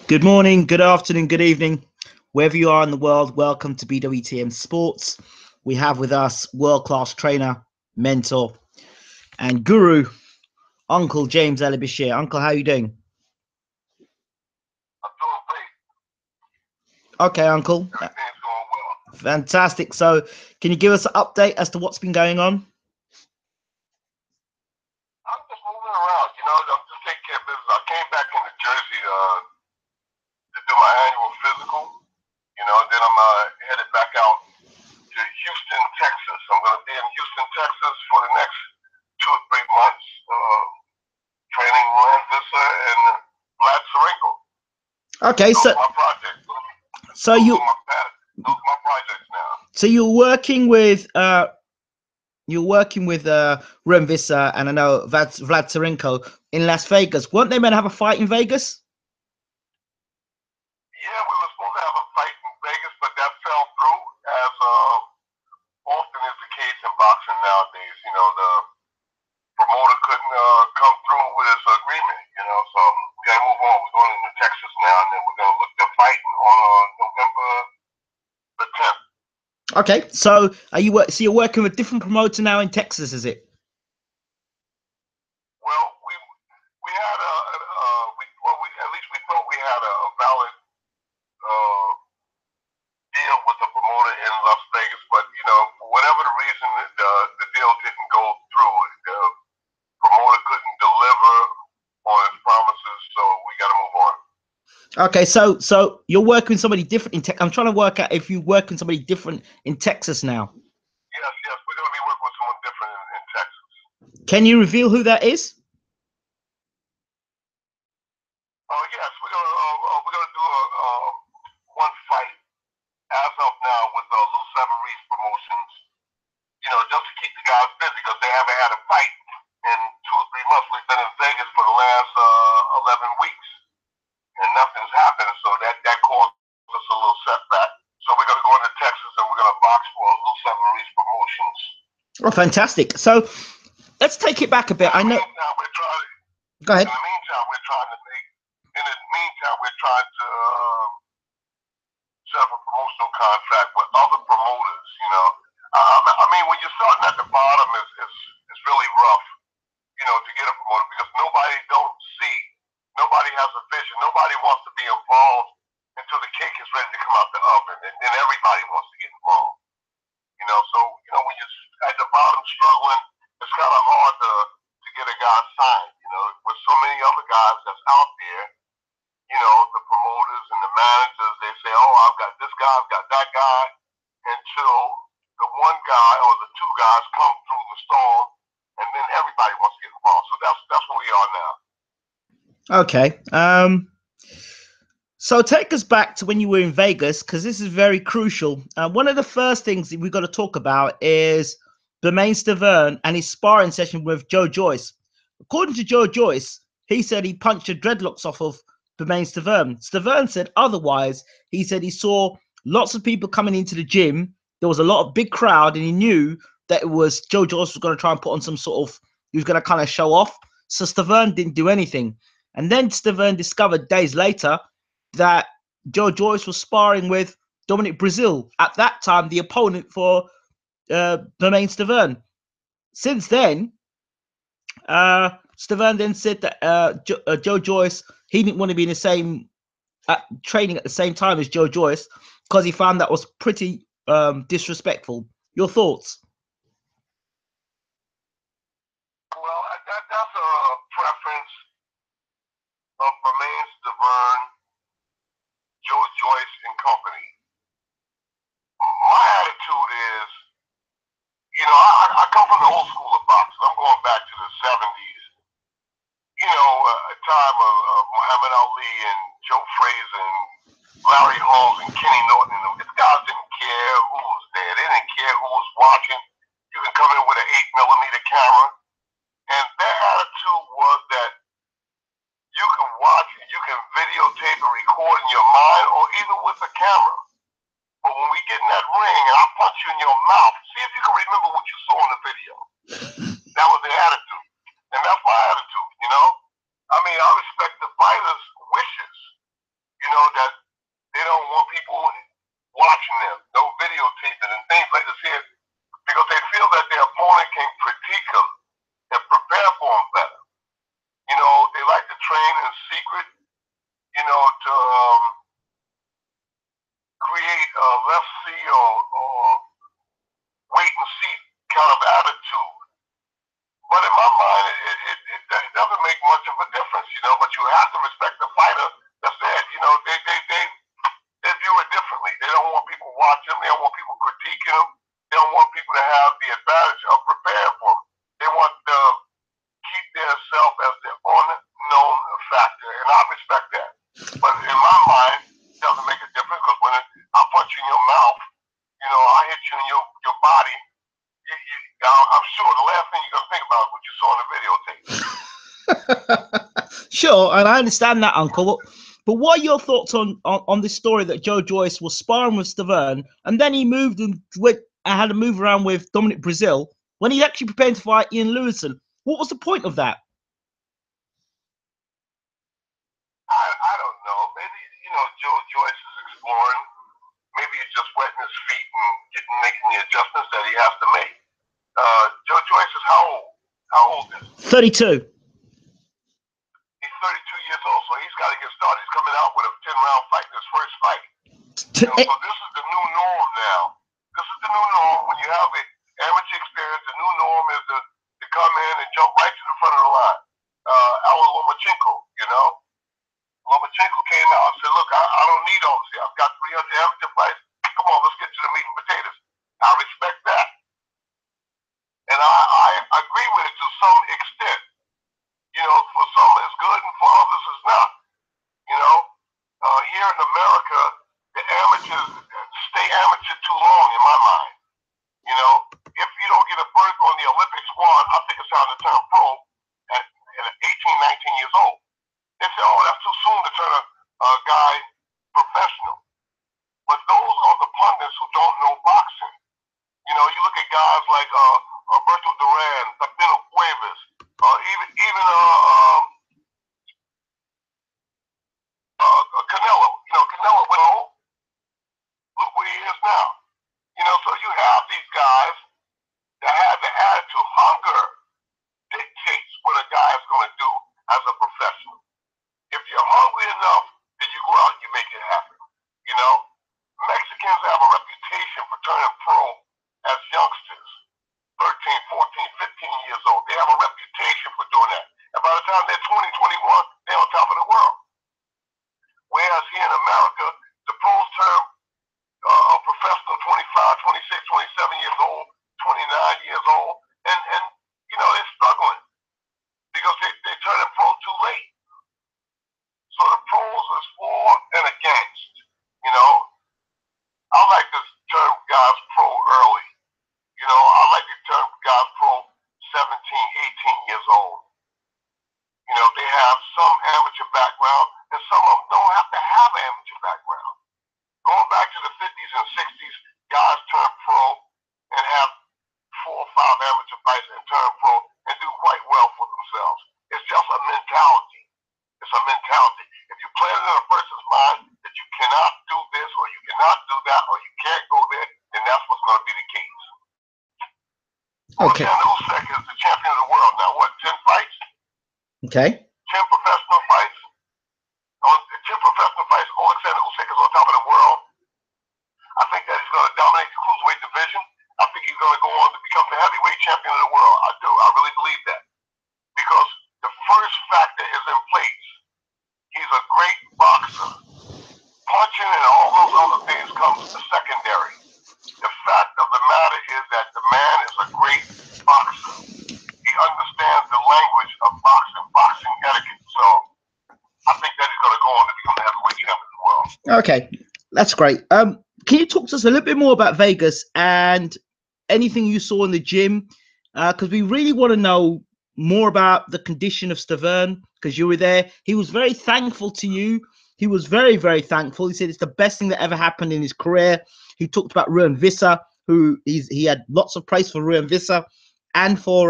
Good morning, good afternoon, good evening, wherever you are in the world. Welcome to BWTM Sports. We have with us world-class trainer, mentor, and guru, Uncle James Ali Bashir. Uncle, how are you doing? I'm doing great. Okay, Uncle. Everything's going well. Fantastic. So, can you give us an update as to what's been going on? I'm just moving around. I'm just taking care of business. I came back into Jersey to do my annual physical. Then I'm headed back out to Houston, Texas. I'm going to be in Houston, Texas for the next 2 or 3 months, training Ryan Visser and Vlad Tsarenko. Okay, those are my projects. Those are my projects now. So you're working with Ryan Visser and I know Vlad Tsarenko in Las Vegas. Weren't they meant to have a fight in Vegas? Yeah, we were supposed to have a fight in Vegas, but that fell through, as often is the case in boxing nowadays. The promoter couldn't come through with his agreement, so we got to move on. We're going into Texas now, and then we're going to look to fight on November the 10th. Okay, so you're working with a different promoter now in Texas, is it? Well, we had at least we thought we had a valid deal with the promoter in Las Vegas, but for whatever the reason, the deal didn't go through. The promoter couldn't deliver on his promises, so we got to move on. Okay, so you're working with somebody different in Texas. I'm trying to work out if you work with somebody different in Texas now. Yes, we're going to be working with someone different in Texas. Can you reveal who that is? Oh yes, we're gonna do one fight as of now with Lou Savarese Promotions. Just to keep the guys busy because they haven't had a fight in 2 or 3 months. We've been in Vegas for the last 11 weeks, and nothing's happened. So that caused us a little setback. So we're gonna go into Texas and we're gonna box for Lou Savarese Promotions. Oh, fantastic! So let's take it back a bit. I know. Go ahead. In the meantime, we're trying to set up a promotional contract with other promoters. When you're starting at the bottom, it's really rough, to get a promoter because nobody has a vision. Nobody wants to be involved until the cake is ready to come out the oven, and then everybody wants to get involved. So when you're at the bottom struggling, it's kind of hard to get a guy signed. With so many other guys that's out there, the promoters and the managers, they say, oh, I've got this guy, I've got that guy, until the one guy or the 2 guys come through the storm, and then everybody wants to get involved. So that's where we are now. Okay. So take us back to when you were in Vegas, because this is very crucial. One of the first things that we've got to talk about is Bermane Stiverne and his sparring session with Joe Joyce. According to Joe Joyce, he said he punched the dreadlocks off of Bermane Stiverne. Stiverne said otherwise. He said he saw lots of people coming into the gym. There was a lot of big crowd, and he knew that it was Joe Joyce was going to try and put on some sort of, he was going to kind of show off. So Stiverne didn't do anything. And then Stiverne discovered days later that Joe Joyce was sparring with Dominic Brazil, at that time the opponent for Bermane Stiverne. Since then, Stiverne then said that Joe Joyce, he didn't want to be in the same training at the same time as Joe Joyce because he found that was pretty disrespectful. Your thoughts? Well, that's a preference of Bermane Stiverne, Joe Joyce and company. My attitude is, I come from the old school of boxing. I'm going back to the 70s. A time of Muhammad Ali and Joe Frazier and Larry Holmes and Kenny Norton. And these guys didn't care who was there. They didn't care who was watching. You can come in with an 8mm camera. And their attitude was that you can watch, you can videotape and record in your mind or even with a camera. But when we get in that ring and I punch you in your mouth, see if you can remember what you saw in the video. That was their attitude. And that's my attitude, I respect the fighter's wishes. and I respect that. But in my mind, it doesn't make a difference because when I punch you in your mouth, you know, I hit you in your body. I'm sure the last thing you're gonna think about is what you saw in the videotape. Sure, and I understand that, Uncle. But what are your thoughts on this story that Joe Joyce was sparring with Stiverne, and then he moved and had a move around with Dominic Brazil when he actually prepared to fight Ian Lewison? What was the point of that? I don't know. Maybe, you know, Joe Joyce is exploring. Maybe he's just wetting his feet and making the adjustments that he has to make. Joe Joyce is how old? How old is he? 32. He's 32 years old, so he's got to get started. He's coming out with a 10-round fight in his first fight. You know, so this is the new norm now. This is the new norm. When you have an amateur experience, the new norm is to come in and jump right to the front of the line. Alan Lomachenko, you know? Lomachenko came out and said, look, I don't need all this. I've got 300 amateur fights. Come on, let's get to the meat and potatoes. I respect that. And I agree with it to some extent. You know, for some it's good and for others it's not. You know, here in America, the amateurs stay amateur too long in my mind. You know, if you don't get a berth on the Olympic squad, I think it's time to turn pro at 18, 19 years old. They say, oh, that's too soon to turn a guy professional. But those are the pundits who don't know boxing. You know, you look at guys like Alberto Duran, Pepino Cuevas, even Canelo. You know, Canelo went home. Look where he is now. You know, so you have these guys that have the attitude. Hunger dictates what a guy is going to do as a professional. If you're hungry enough, then you go out and you make it happen. You know, Mexicans have a reputation for turning pro as youngsters, 13, 14, 15 years old. They have a reputation for doing that. And by the time they're 20, 21, they're on top of the world. Whereas here in America, the pros turn professional 25, 26, 27 years old, 29 years old, and you know, they're struggling because they turn pro too late. So the pros is for and against. You know, I like to turn guys pro early. You know, I like to turn guys pro 17, 18 years old. You know, they have some amateur background, and some of them don't have to have an amateur background. Going back to the 50s and 60s, guys turn pro and have 4 or 5 amateur fights and turn pro and do quite well for themselves. It's just a mentality. It's a mentality. If you plant it in a person's mind that you cannot do this or you cannot do that or you can't go there, then that's what's going to be the case. Okay. Alexander Usyk is the champion of the world now. What, 10 fights? Okay. 10 professional fights? 10 professional fights. Alexander Usyk is on top of the world. I think that he's going to dominate the cruiserweight division. I think he's going to go on to become the heavyweight champion of the world. I do. I really believe that. Because the first factor is in place. He's a great boxer. Punching and all those other things comes secondary. The fact of the matter is that the man is a great boxer. He understands the language of boxing etiquette. So I think that he's going to go on to become the heavyweight champion of the world. Okay, that's great. Can you talk to us a little bit more about Vegas and anything you saw in the gym? Because we really want to know more about the condition of Stiverne, because you were there. He was very thankful to you. He was very, very thankful. He said it's the best thing that ever happened in his career. He talked about Ruan Visser, who he had lots of praise for Ruan Visser and for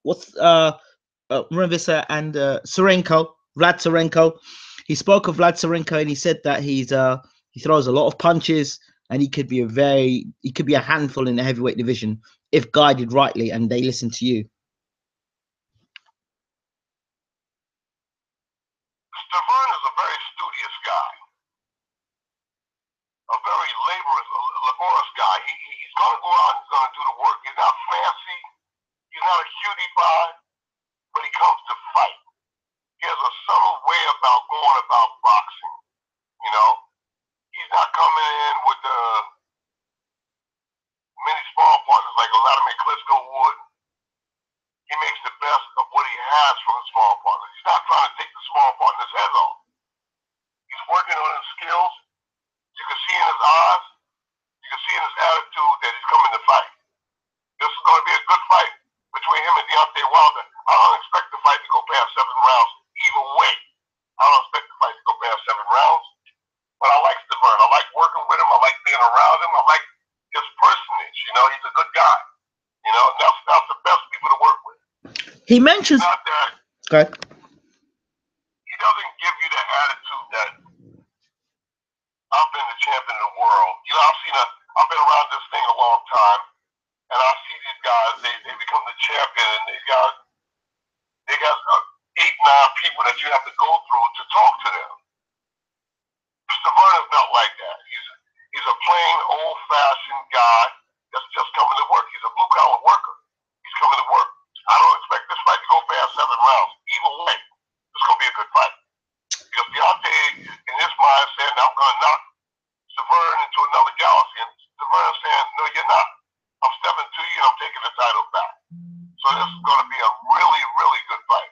Ruan Visser and Vlad Tsarenko. He spoke of Vlad Tsarenko and he said that he throws a lot of punches and he could be a handful in the heavyweight division if guided rightly and they listen to you. Stiverne is a very studious guy, a very laborious guy. He's going to go out and he's going to do the work. He's not fancy. He's not a cutie pie, but he comes to fight. He has a subtle way about going about boxing. You know, he's not coming in with the many small partners like Vladimir Klitschko would. He makes the best of what he has from his small partners. He's not trying to take the head off. He's working on his skills. You can see in his eyes, you can see in his attitude that he's coming to fight. This is going to be a good fight between him and Deontay Wilder. I don't expect the fight to go past 7 rounds either way. I don't expect the fight to go past 7 rounds. But I like Stiverne. I like working with him. I like being around him. I like his personage. You know, he's a good guy. You know, that's the best people to work with. He mentions. Not that. Okay. He doesn't give you the attitude that I've been the champion of the world. You know, I've been around this thing a long time, and I see these guys. They become the champion, and they got 8, 9 people that you have to go through to talk to them. Stiverne is not like that. He's a plain, old-fashioned guy that's just coming to work. He's a blue-collar worker. He's coming to work. I don't expect this fight to go past 7 rounds. Either way, it's going to be a good fight. Because Deontay, in his mind, said, I'm going to knock Stiverne into another galaxy. And Stiverne saying, no, you're not. I'm stepping to you and I'm taking the title back. So this is going to be a really, really good fight.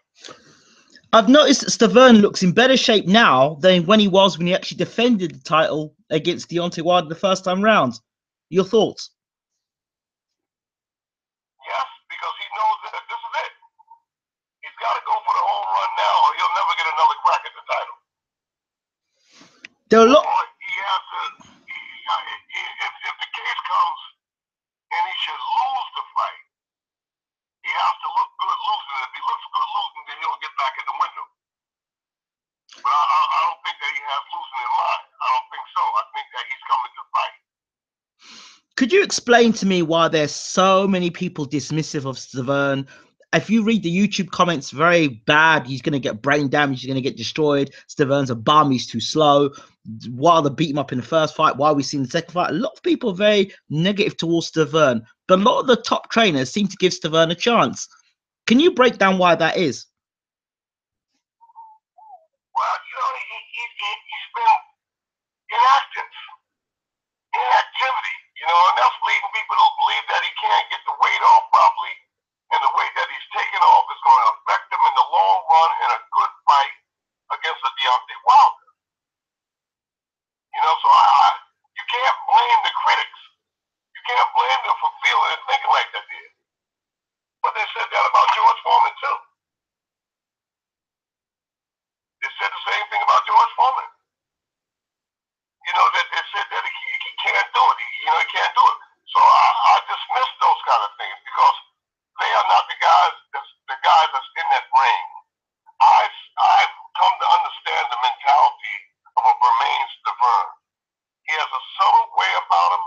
I've noticed that Stiverne looks in better shape now than when he actually defended the title against Deontay Wilder the first time round. Your thoughts? Yes, because he knows that this is it. He's got to go for the home run now or he'll never get another crack at the title. There are a lot. He has to, if the case comes and he should lose the fight, he has to look good losing. If he looks good losing, then he'll get back in the window. But I don't think that he has losing in mind. I don't think so. I think that he's coming to fight. Could you explain to me why there's so many people dismissive of Stiverne? If you read the YouTube comments, very bad. He's going to get brain damage. He's going to get destroyed. Stiverne's a bum. He's too slow. Wilder beat him up in the first fight. Why are we seeing the second fight? A lot of people are very negative towards Stiverne. But a lot of the top trainers seem to give Stiverne a chance. Can you break down why that is? Well, you know, he's been inactivity, you know, and that's leading people to believe that he can't get the weight off properly, and the weight that he's taking off is going to affect him in the long run in a good fight against a Deontay Wilder. You know, so you can't blame the critics. You can't blame them for feeling and thinking like they did. But they said that about George Foreman, too. They said the same thing about George Foreman. You know, that they said that he can't do it. He can't do it. So I dismiss those kind of things because they are not the guys that's in that ring. I've come to understand the mentality of a Bermane Stiverne. He has a subtle way about him.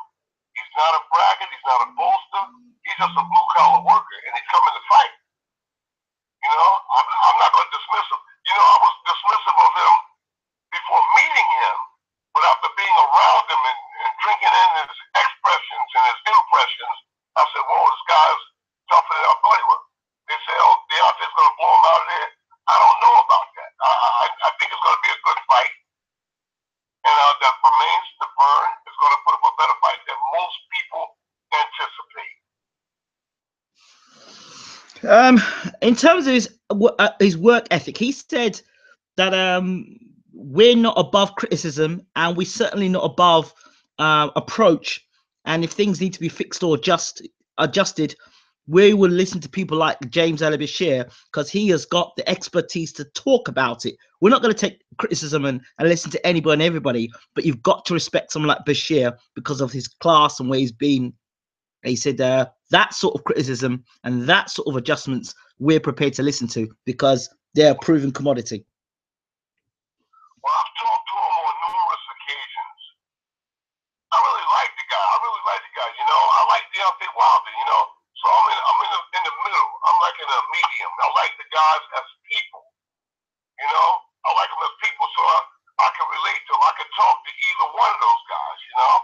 He's not a braggart. He's not a boaster. He's just a blue-collar worker, and he's coming to fight. You know, I'm not going to dismiss him. You know, I was dismissive of him before meeting him, but after being around him and drinking in his expressions and his impressions, I said, whoa, this guy's tougher than I thought he was. They say, oh, Deontay's going to blow him out of there. I don't know about that. I think it's going to be a good fight. And that Bermane Stiverne is going to put up a better fight than most people anticipate. In terms of his work ethic, he said that we're not above criticism, and we're certainly not above approach. And if things need to be fixed or adjusted, we will listen to people like James Bashir because he has got the expertise to talk about it. We're not going to take criticism and listen to anybody and everybody, but you've got to respect someone like Bashir because of his class and where he's been. He said that sort of criticism and that sort of adjustments we're prepared to listen to because they're a proven commodity. Well, I've talked to him on numerous occasions. I really like the guy. You know, I like Deontay Wilder. You know, so I'm in the middle. I'm like in a medium. I like the guys as people. You know, I like them as people, so I can relate to them. I can talk to either one of those guys. You know,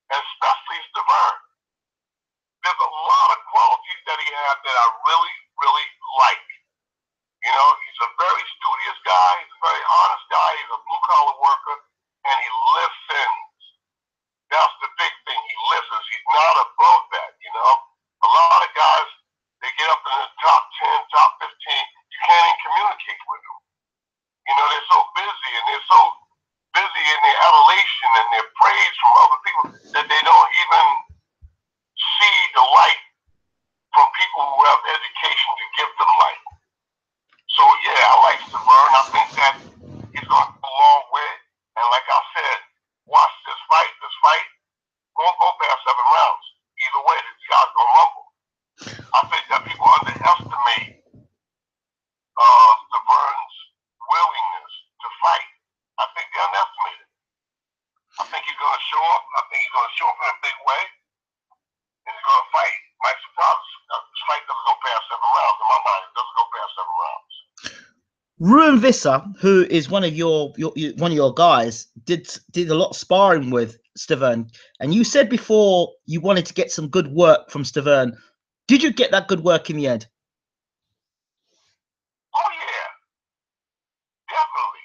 and especially Stiverne. There's a lot of qualities that he has that I really, really like. You know, he's a very studious guy. He's a very honest guy. He's a blue-collar worker, and he listens. That's the big thing. He listens. He's not above that, you know. A lot of guys, they get up in the top 10, top 15. You can't even communicate with them. You know, they're so busy. and they're so busy in their adulation and their praise from other people that they don't even see the light from people who have education to give them light. So yeah, I like Stiverne. I think that he's going to go a long way. And like I said, watch this fight. This fight won't go past 7 rounds. Either way, this guy's going to rumble. I think that people underestimate Stiverne's willingness to fight. I think they underestimate it. I think he's going to show up. I think he's going to show up in a big way. And he's going to fight. Might surprise us. This fight doesn't go past 7 rounds. In my mind, it doesn't go past 7 rounds. Ruben Visser, who is one of your guys, did a lot of sparring with Stiverne, and you said before you wanted to get some good work from Stiverne. Did you get that good work in the end? Oh yeah, definitely.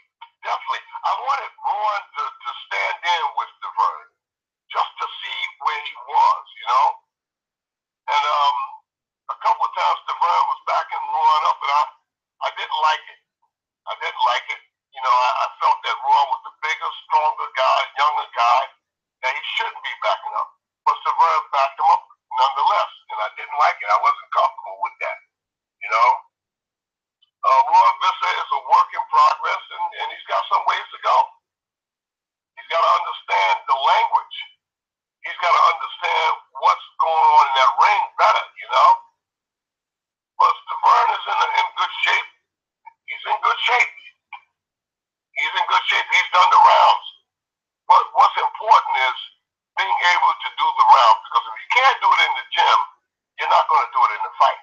I wanted Ron to stand in with Stiverne just to see where he was, you know. And a couple of times Stiverne was backing Ron up, and I didn't like it. You know, I felt that Ron was the bigger, stronger guy, younger guy, that he shouldn't be backing up. But Stiverne backed him up nonetheless, and I didn't like it. I wasn't comfortable with that, you know. Ron Visser is a work in progress, and he's got some ways to go. He's got to understand the language. He's got to understand what's going on in that ring better, you know. But Stiverne is in good shape. He's in good shape. He's done the rounds. But what's important is being able to do the rounds, because if you can't do it in the gym, you're not going to do it in the fight.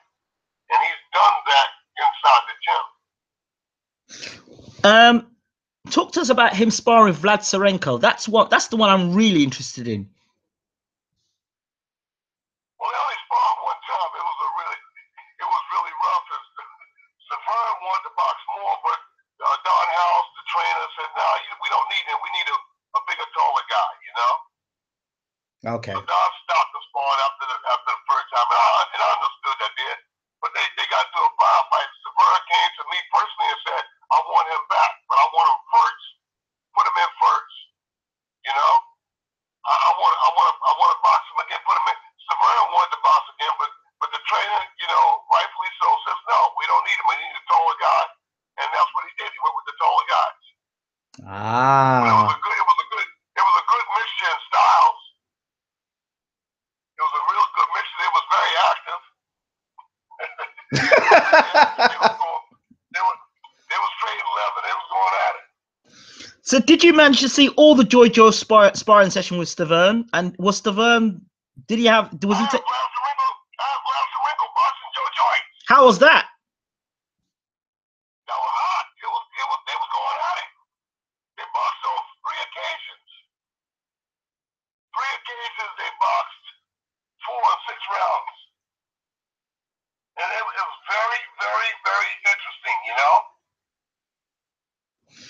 And he's done that inside the gym. Talk to us about him sparring with Vlad Tsarenko. That's the one I'm really interested in. Well, they only sparred one time. It was really rough. Stiverne wanted to box more, but Don House, the trainer, said, "No, we don't need him. We need a bigger, taller guy." You know. Okay. So Don stopped the sparring after the first time, and I understood that did. But they got to a firefight. Stiverne came to me personally and said, "I want him back, but I want him first. Put him in first." You know. I want to box him again. Put him in. Stiverne wanted to box again, but the trainer, you know, rightfully so, says no. We don't need him. We need a taller guy, and that's what he did. He went with the taller guys. But it was a good mixture in styles. It was a real good mixture. It was very active. They was trading leather. They was going at it. So did you manage to see all the Joy Joy sparring session with Stiverne? And was Stiverne, was he? I have Bashir boxing Joe Joy. How was that? That was hot. They was going at it. They boxed on 3 occasions. 3 occasions they boxed 4 and 6 rounds. And it was very, very, very interesting, you know?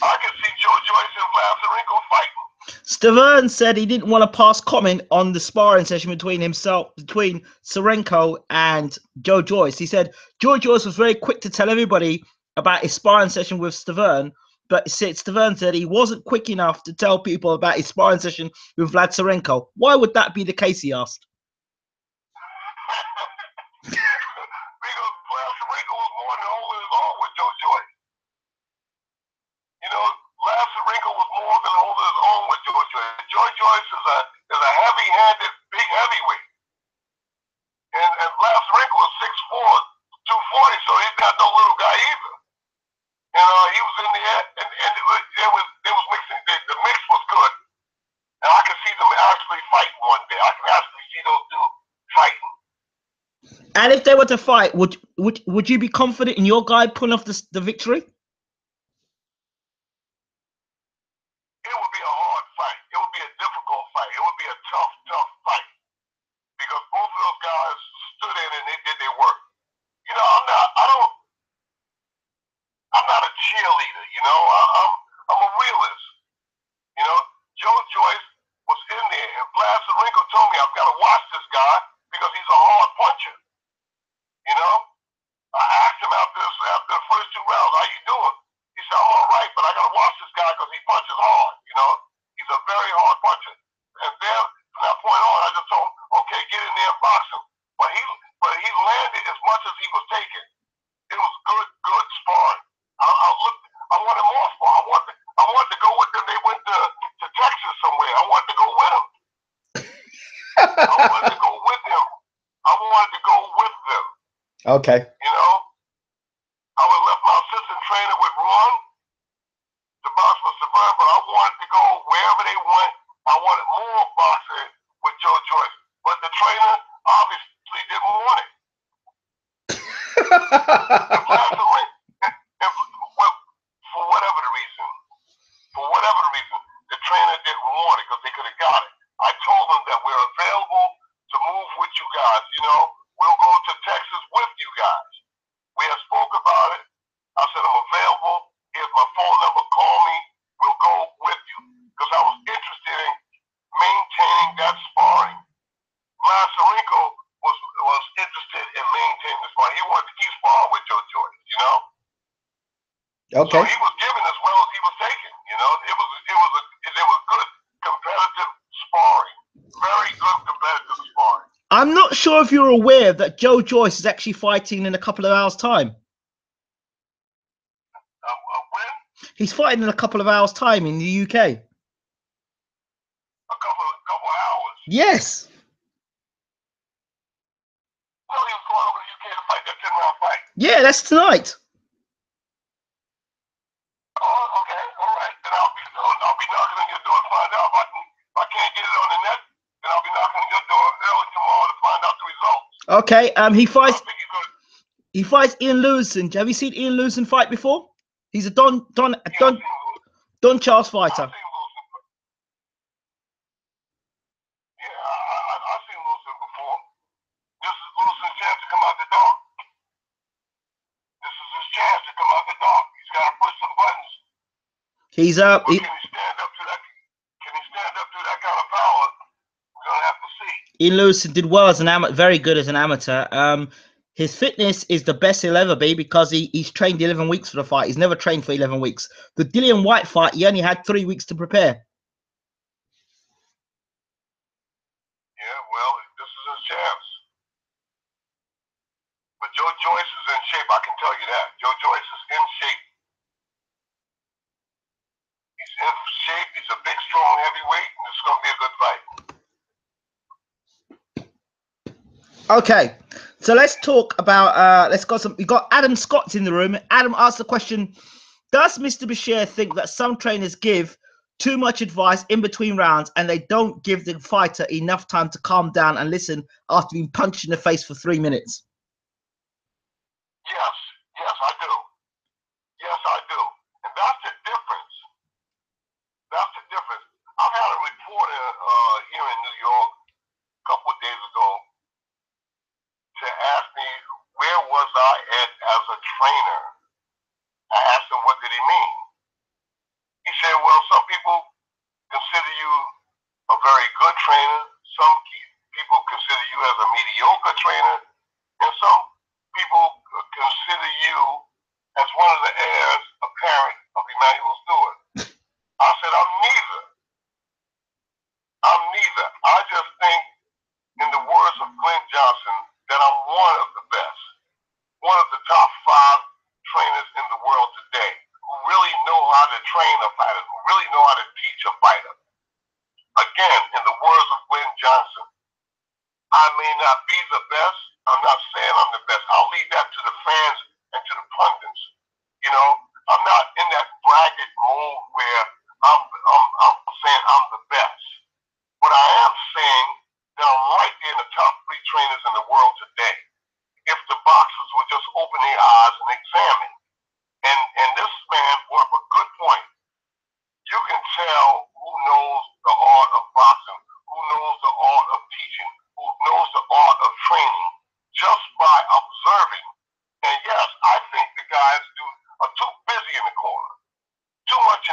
I could see Joe Joyce and Vlad Tsarenko fighting. Stiverne said he didn't want to pass comment on the sparring session between Tsarenko and Joe Joyce. He said Joe Joyce was very quick to tell everybody about his sparring session with Stiverne, but Stiverne said he wasn't quick enough to tell people about his sparring session with Vlad Tsarenko. Why would that be the case, he asked? Because Vlad Tsarenko was more than holding his own with Joe Joyce. You know, Vlad Tsarenko was more than holding his own with Joe Joyce. Joe Joyce is a heavy-handed, big heavyweight. And Vlad Tsarenko is 6'4", 240, so he's not no little guy either. And he was in the air, and it was mixing. The mix was good. And I could see them actually fighting one day. I could actually see those two fighting. And if they were to fight, would you be confident in your guy pulling off the victory? It would be a hard fight. It would be a difficult fight. It would be a tough fight. Because both of those guys stood in and they did their work. You know, I'm not a cheerleader, you know. I'm a realist. You know, Joe Joyce was in there, and Vlad Tsarenko told me I've got to watch this guy because he's a hard puncher. You know, I asked him after the first 2 rounds, "How you doing?" gotta watch this guy because he punches hard. You know, he's a very hard puncher. And then from that point on, I just told him, okay, get in there and box him. But he landed as much as he was taking. It was good sparring. I wanted more sparring. I wanted to go with them. They went to Texas somewhere. I wanted to go with them. I wanted to go with them. I wanted to go with them. Okay. You know, I would have left my assistant trainer with Ron to box for Stiverne, but I wanted to go wherever they went. I wanted more boxing with Joe Joyce. But the trainer obviously didn't want it. For whatever the reason, the trainer didn't want it because they could have got it. I told them that we're available to move with you guys. You know, we'll go to Texas with you guys. We had spoke about it. I said, I'm available. Here's my phone number. Call me. We'll go with you. Because I was interested in maintaining that sparring. Lazarenko was interested in maintaining the sparring. He wanted to keep sparring with Joe Joyce, you know? Okay. So he was giving as well as he was taking, you know? It was good competitive sparring. Very good competitive sparring. I'm not sure if you're aware that Joe Joyce is actually fighting in a couple of hours' time. When? He's fighting in a couple of hours' time in the UK. A couple hours? Yes. Well, he was going over to the UK to fight that 10-round fight. Yeah, that's tonight. Oh, okay, all right. Then I'll be knocking on your door to find out if I can't get it on the net. Then I'll be knocking on your door early tomorrow to find out the results. Okay. He fights Ian Lewison. Have you seen Ian Lewison fight before? He's a Don Charles fighter. Yeah, I've seen Lewison before. This is Lewison's chance to come out the dark. This is his chance to come out the dark. He's got to push some buttons. Can he stand up to that kind of power? We're gonna have to see. Ian Lewison did well as an amateur, very good as an amateur. His fitness is the best he'll ever be because he's trained 11 weeks for the fight. He's never trained for 11 weeks. The Dillian White fight, he only had 3 weeks to prepare. Yeah, well, this is his chance. But Joe Joyce is in shape, I can tell you that. Joe Joyce is in shape. He's in shape. He's a big, strong heavyweight, and it's going to be a good fight. Okay, so let's talk about we got Adam Scott in the room. Adam asked the question: does Mr. Bashir think that some trainers give too much advice in between rounds and they don't give the fighter enough time to calm down and listen after being punched in the face for 3 minutes? Yes, I do. Yes, I do. And that's the difference. I've had a reporter here in New York a couple of days ago to ask me where was I at as a trainer. I asked him what did he mean. He said, well, some people consider you a very good trainer. Some people consider you as a mediocre trainer. And some people consider you as one of the heirs apparent of Emmanuel Stewart. I said, I'm neither. I just think, in the words of Glenn Johnson, that I'm one of the best, one of the top 5 trainers in the world today who really know how to train a fighter, who really know how to teach a fighter. Again, in the words of Glenn Johnson, I may not be the best. I'm not saying I'm the best. I'll leave that to the fans and to the pundits. You know, I'm not in that bracket mode where I'm saying I'm the best. But I am saying that I'm right there in the top 3 trainers in the world today. If the boxers would just open their eyes and examine. And this man brought up a good point. You can tell who knows the art of boxing, who knows the art of teaching, who knows the art of training, just by observing. And yes, I think the guys are too busy in the corner, too much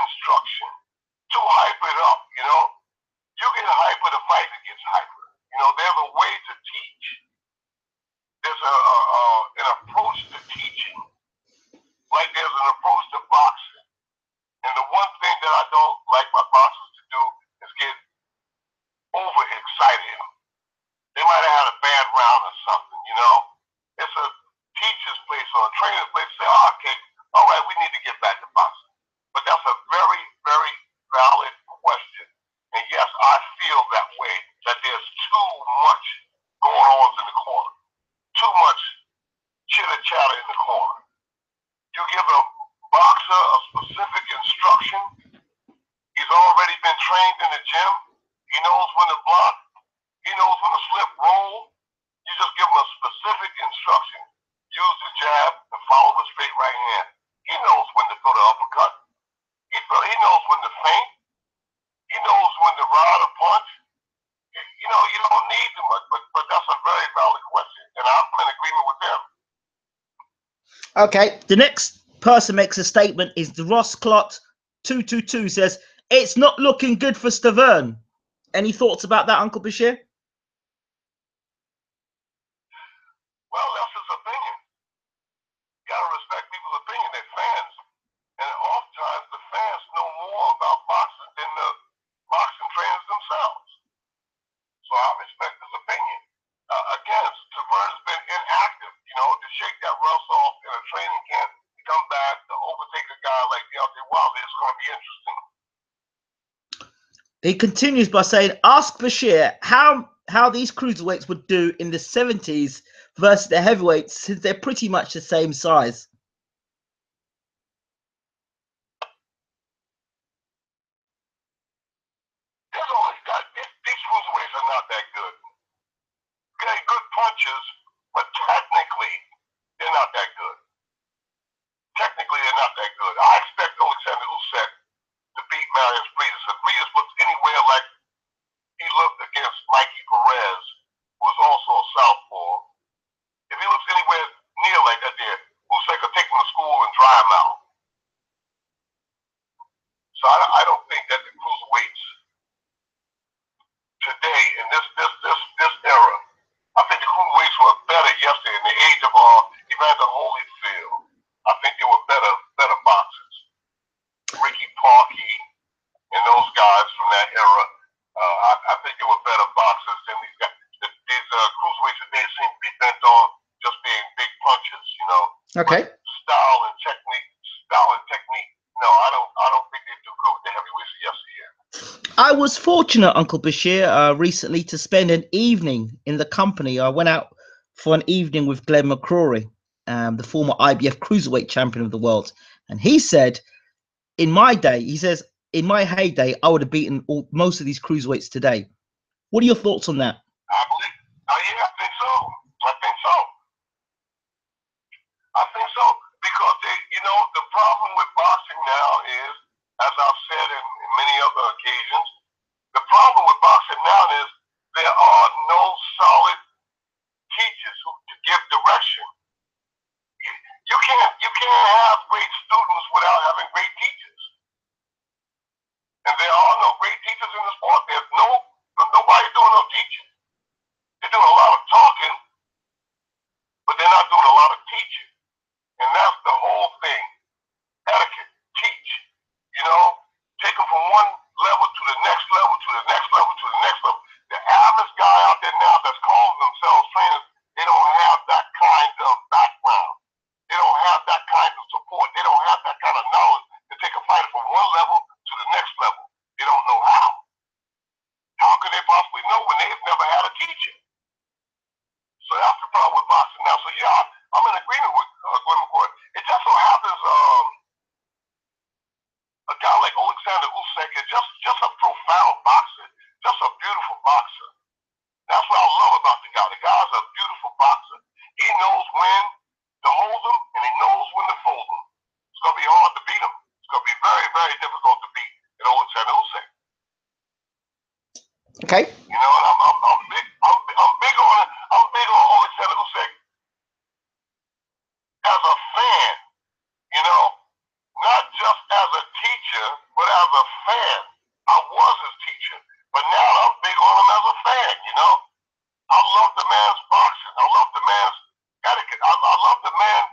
already been trained in the gym. He knows when to block. He knows when to slip roll. You just give him a specific instruction. Use the jab and follow the straight right hand. He knows when to throw the uppercut. He knows when to feint. He knows when to ride a punch. You know, you don't need too much, but that's a very valid question, and I'm in agreement with them. Okay, the next person makes a statement is the Ross Clot 222 says it's not looking good for Stiverne. Any thoughts about that, Uncle Bashir? Well, that's his opinion. You gotta respect people's opinion. They're fans, and oftentimes the fans know more about boxing than the boxing trainers themselves. So I respect his opinion. Again, Stiverne's been inactive. You know, to shake that rust off in a training camp, to come back to overtake a guy like Deontay Wilder, it's going to be interesting. He continues by saying, ask Bashir how these cruiserweights would do in the 70s versus the heavyweights, since they're pretty much the same size. These cruiserweights are not that good. Okay, good punches, but technically, they're not that good. Technically, they're not that good. I expect Alexander Usyk to beat Marius Briedis. If Briedis looks anywhere like he looked against Mikey Perez, who was also a southpaw, if he looks anywhere near like that there, Usyk will take him to school and dry him out. So I don't think that the cruiserweights today, in this era, I think the cruiserweights were better yesterday in the age of Evander Holyfield. I think they were better boxers. Ricky Parkey and those guys from that era, I think they were better boxers than these guys. These cruiserweights today seem to be bent on just being big punches, you know. Okay. But style and technique. No, I don't think they do good with the heavyweights yesterday. I was fortunate, Uncle Bashir, recently to spend an evening in the company. I went out for an evening with Glenn McCrory, the former IBF cruiserweight champion of the world. And he said, in my day, he says, in my heyday, I would have beaten most of these cruiserweights today. What are your thoughts on that? I believe, yeah, I think so. I think so. Because the problem with boxing now is, as I've said in many other occasions, the problem with boxing now is there are no solid teachers to give direction. You can't have great students without having great teachers. And there are no great teachers in the sport. There's nobody doing no teaching. They're doing a lot of talking, but they're not doing a lot of teaching. And that's the whole thing. Etiquette, teach. Take them from one level to the next level, to the next level, to the next level. The average guy out there now that's calling themselves trainers, they don't have that kind of background. They don't have that kind of support. They don't have that kind of knowledge to take a fighter from one level to the next level. They don't know how. How could they possibly know when they've never had a teacher? So that's the problem with boxing now. So yeah, I'm in agreement with Glenn McCrory. It just so happens a guy like Alexander Usyk is just a profound boxer, just a beautiful boxer. That's what I love about the guy. The guy's a beautiful boxer. He knows when to hold him, and he knows when to fold him. It's going to be hard to beat him. It's going to be very, very difficult to beat Alexander Usyk. Okay. And I'm big on Alexander Usyk as a fan. Not just as a teacher, but as a fan. I was his teacher, but now I'm big on him as a fan. I love the man's boxing. I love the man's etiquette. I love the man,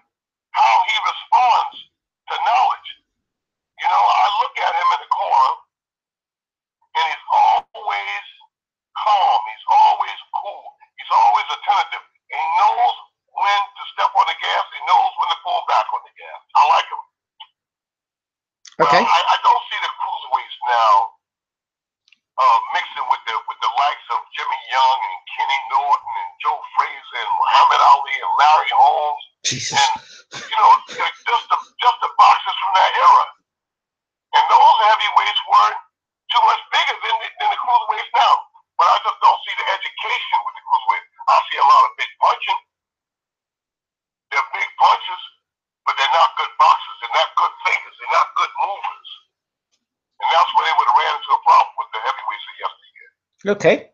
how he responds to knowledge. I look at him in the corner, and he's always calm. He's always cool. He's always attentive. And he knows when to step on the gas. He knows when to pull back on the gas. I like him. Okay. Well, I don't see the cruiserweights now mixing with the likes of Jimmy Young and Kenny Norton and Joe Frazier and Muhammad Ali and Larry Holmes. Jesus. And just the boxers from that era. And those heavyweights weren't Okay.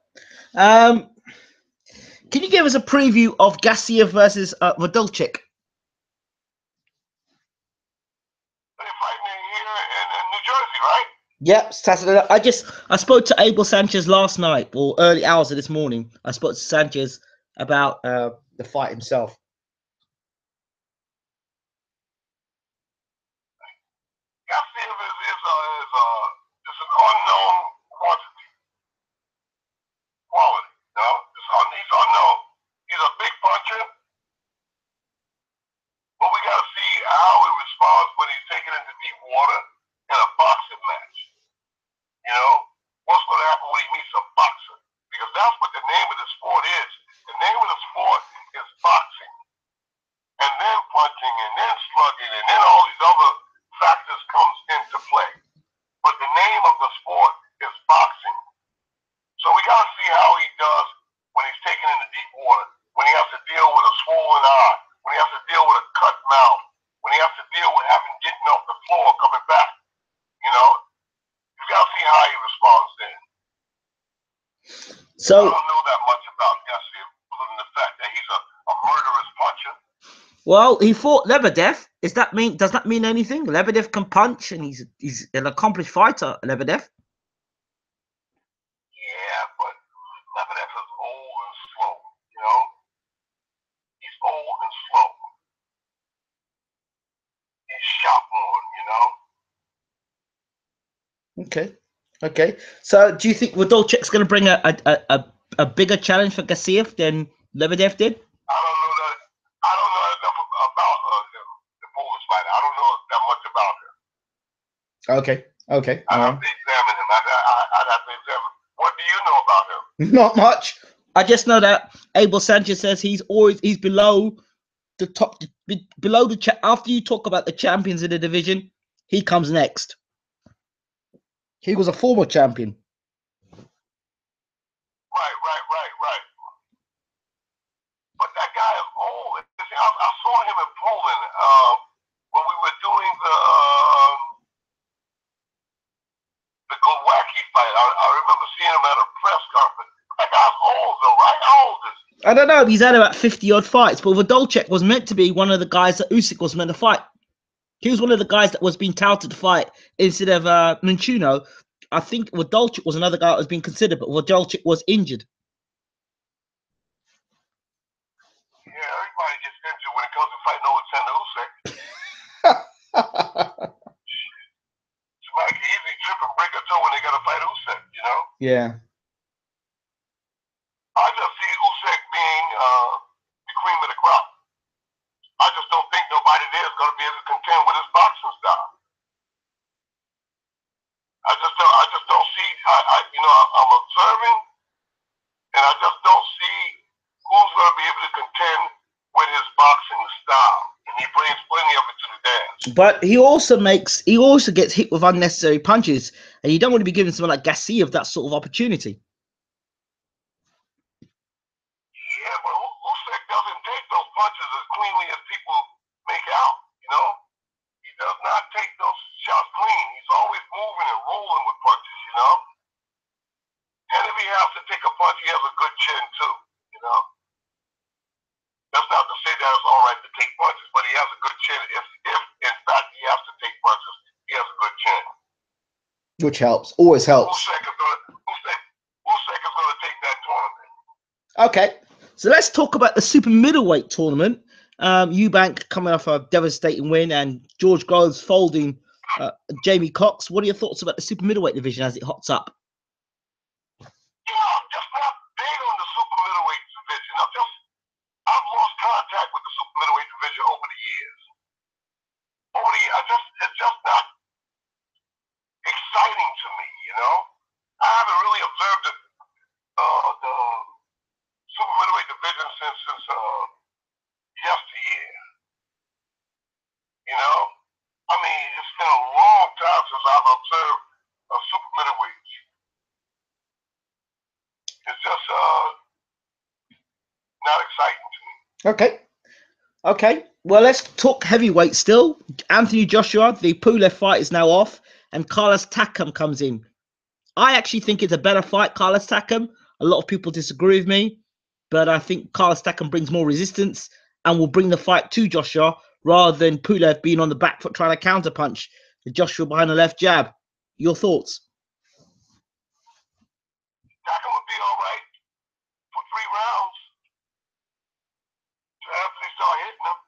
Can you give us a preview of Gassiev versus Wodolczyk? They're fighting here in New Jersey, right? Yep, Saturday. I spoke to Abel Sanchez last night or early hours of this morning. I spoke to Sanchez about the fight himself. Gassiev is an unknown quantity, quality. No, he's unknown. He's a big puncher, but we got to see how he responds when he's taken into deep water in a boxing match. You know, what's going to happen when he meets a boxer? Because that's what the name of the sport is. The name of the sport is boxing. And then punching, and then slugging, and then all these other factors comes into play. But the name of the sport is boxing. So we got to see how he does when he's taken into deep water, when he has to deal with a swollen eye, when he has to deal with a cut mouth, when he has to deal with having getting off the floor, coming back. You know, you got to see how he responds then. So I don't know that much about Gassiev, other than the fact that he's a murderous puncher. well, he fought Lebedev. Does that mean anything? Lebedev can punch, and he's an accomplished fighter. Lebedev. Yeah, but Lebedev is old and slow. You know, he's old and slow. He's shot worn. You know. Okay. So, do you think Wodolczyk's going to bring a bigger challenge for Gassiev than Lebedev did? I don't know that. I don't know enough about the Polish fighter. I don't know that much about him. Okay. I'd have to examine him. I'd have to examine. What do you know about him? Not much. I just know that Abel Sanchez says he's below the top, below the after you talk about the champions in the division, he comes next. He was a former champion. Right. But that guy is old. See, I saw him in Poland when we were doing the Glowacki fight. I remember seeing him at a press conference. That guy's old though, right? How old is he? I don't know. He's had about 50-odd fights, but Wodolczyk was meant to be one of the guys that Usyk was meant to fight. He was one of the guys that was being touted to fight instead of Minchuno. I think Wodolczyk was another guy that was being considered, but Wodolczyk was injured. Yeah, everybody gets injured when it comes to fighting Alexander Usyk. It's like an easy trip and break a toe when they got to fight Usyk, you know? Yeah. I just see Usyk being the cream of the crop. I just don't think nobody there is going to be able to contend with his boxing style. I just don't see. I'm observing, and I just don't see who's going to be able to contend with his boxing style. And he brings plenty of it to the dance. But he also gets hit with unnecessary punches, and you don't want to be giving someone like Gassiev that sort of opportunity. Yeah, but Usyk doesn't take those punches as cleanly as people make out. You know, he does not take those shots clean. He's always moving and rolling with punches. You know, and if he has to take a punch, he has a good chin too. You know, that's not to say that it's all right to take punches, but he has a good chin. If in fact he has to take punches, he has a good chin. Which helps, always helps. Usyk is going to take that tournament. Okay, so let's talk about the super middleweight tournament. Eubank coming off a devastating win, and George Groves folding Jamie Cox. What are your thoughts about the super middleweight division as it hots up? You know, I'm just not big on the super middleweight division. I've lost contact with the super middleweight division over the years. It's just not exciting to me, you know? I haven't really observed the super middleweight division since yesteryear. You know? I mean, it's been a long time since I've observed a super middleweight. It's just not exciting to me. Okay. Well, let's talk heavyweight still. Anthony Joshua, the Pulev fight is now off, and Carlos Takam comes in. I actually think it's a better fight, Carlos Takam. A lot of people disagree with me, but I think Carlos Takam brings more resistance and will bring the fight to Joshua rather than Pulev being on the back foot trying to counterpunch Joshua behind the left jab. Your thoughts? Takam would be all right for 3 rounds. So after they start hitting him,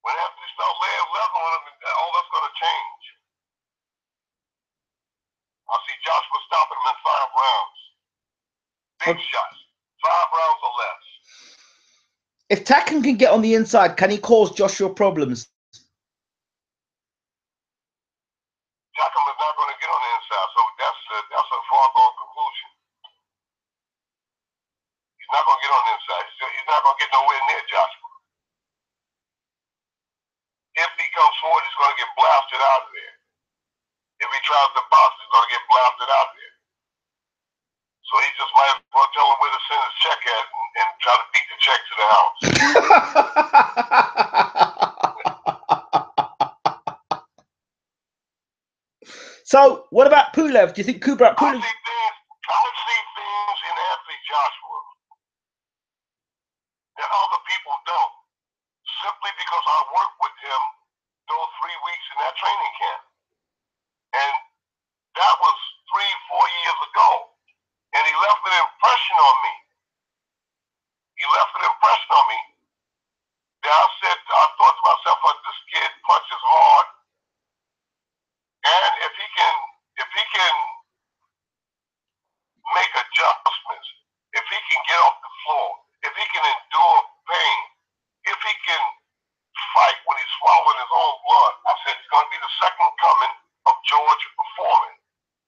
when after they start laying level on him, all that's going to change. I see Joshua stopping him in 5 rounds. Big shots. 5 rounds or less. If Takam can get on the inside, can he cause Joshua problems? Takam is not going to get on the inside, so that's a foregone conclusion. He's not going to get on the inside. He's not going to get nowhere near Joshua. If he comes forward, he's going to get blasted out of there. If he tries to box, he's going to get blasted out of there. So he just might as well tell him where to send his check at and try to beat the check to the house. So, what about Pulev? Do you think Pulev? I see things in Anthony Joshua that other people don't. Simply because I worked with him those 3 weeks in that training camp. And that was 3-4 years ago. And he left an impression on me. That I thought to myself, this kid punches hard. And if he can make adjustments, if he can get off the floor, if he can endure pain, if he can fight when he's swallowing his own blood, I said he's going to be the second coming of George Foreman.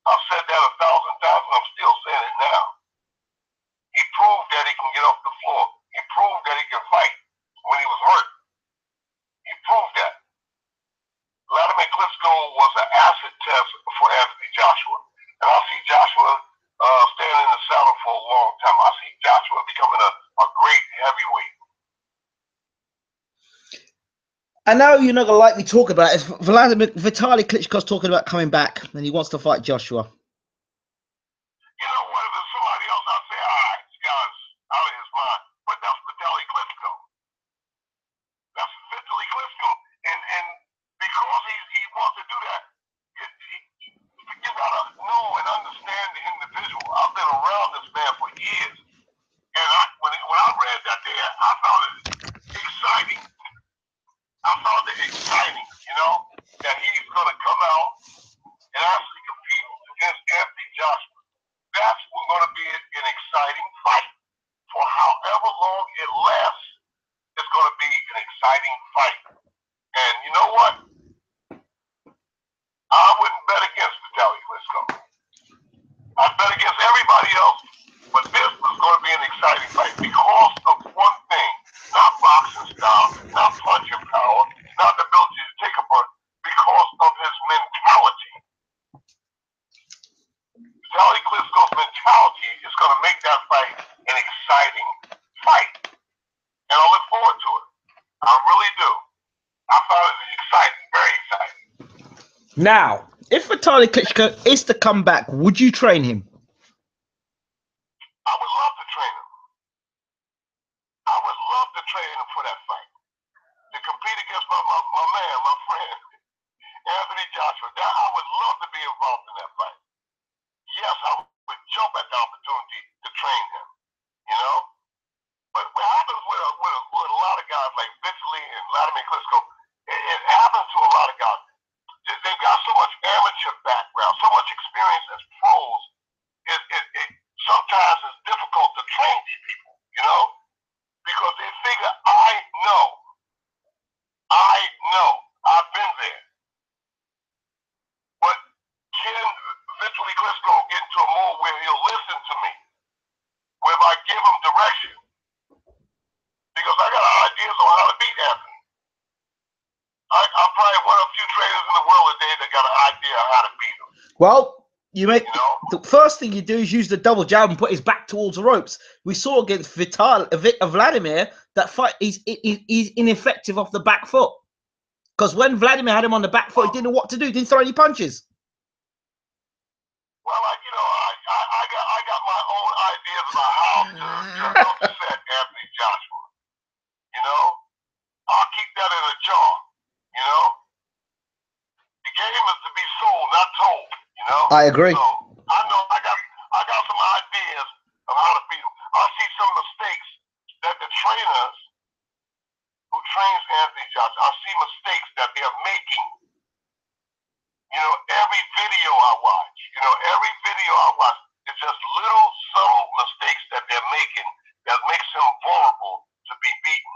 I've said that 1,000 times, and I'm still saying it now. He proved that he can get off the floor. He proved that he can fight when he was hurt. He proved that. Vladimir Klitschko was an acid test for Anthony Joshua. And I see Joshua staying in the saddle for a long time. I see Joshua becoming a great heavyweight. I know you're not going to like me talk about it. Vitaly Klitschko's talking about coming back and he wants to fight Joshua. You know what? If it's somebody else, I'd say, all right, this guy's out of his mind. But that's Vitaly Klitschko. That's Vitaly Klitschko. And because he wants to do that, you got to know and understand the individual. I've been around this man for years. And when I read that there, I found it exciting. That he's going to come out and actually compete against Anthony Joshua. That's going to be an exciting fight. For however long it lasts, it's going to be an exciting fight. And you know what? I wouldn't bet against Vitaly Klitschko. I'd bet against everybody else, but this was going to be an exciting fight because of one thing. Not boxing style, not punching power, not the ability to take a punch, because of his mentality. Vitaly Klitschko's mentality is going to make that fight an exciting fight. And I look forward to it. I really do. I found it exciting, very exciting. Now, if Vitaly Klitschko is to come back, would you train him? I would love to train him. I would love to train him for that fight. To compete against my man, my friend, Anthony Joshua. I would love to be involved in that fight. Yes, I would jump at the opportunity to train him, you know? But what happens with a lot of guys like Vitaly and Vladimir Klitschko, it happens to a lot of guys. They've got so much amateur background, so much experience as pros. It sometimes is difficult to train these people, you know? Because they figure, I know, I've been there. But can Vitaly Klitschko get into a mode where he'll listen to me? Where if I give him direction? Because I got ideas on how to beat Anthony. I'm probably one of the few trainers in the world today that got an idea on how to beat him. Well, the first thing you do is use the double jab and put his back towards the ropes. We saw against Vladimir that fight he's ineffective off the back foot. Because when Vladimir had him on the back foot, he didn't know what to do. He didn't throw any punches. about how to upset Anthony Joshua. You know, I'll keep that in a jar. You know, the game is to be sold, not told. You know. I agree. So I know I got some ideas of how to beat him. I see some mistakes that the trainers who trains Anthony Joshua, I see mistakes that they're making. You know, every video I watch, it's just little subtle mistakes that they're making that makes him vulnerable to be beaten.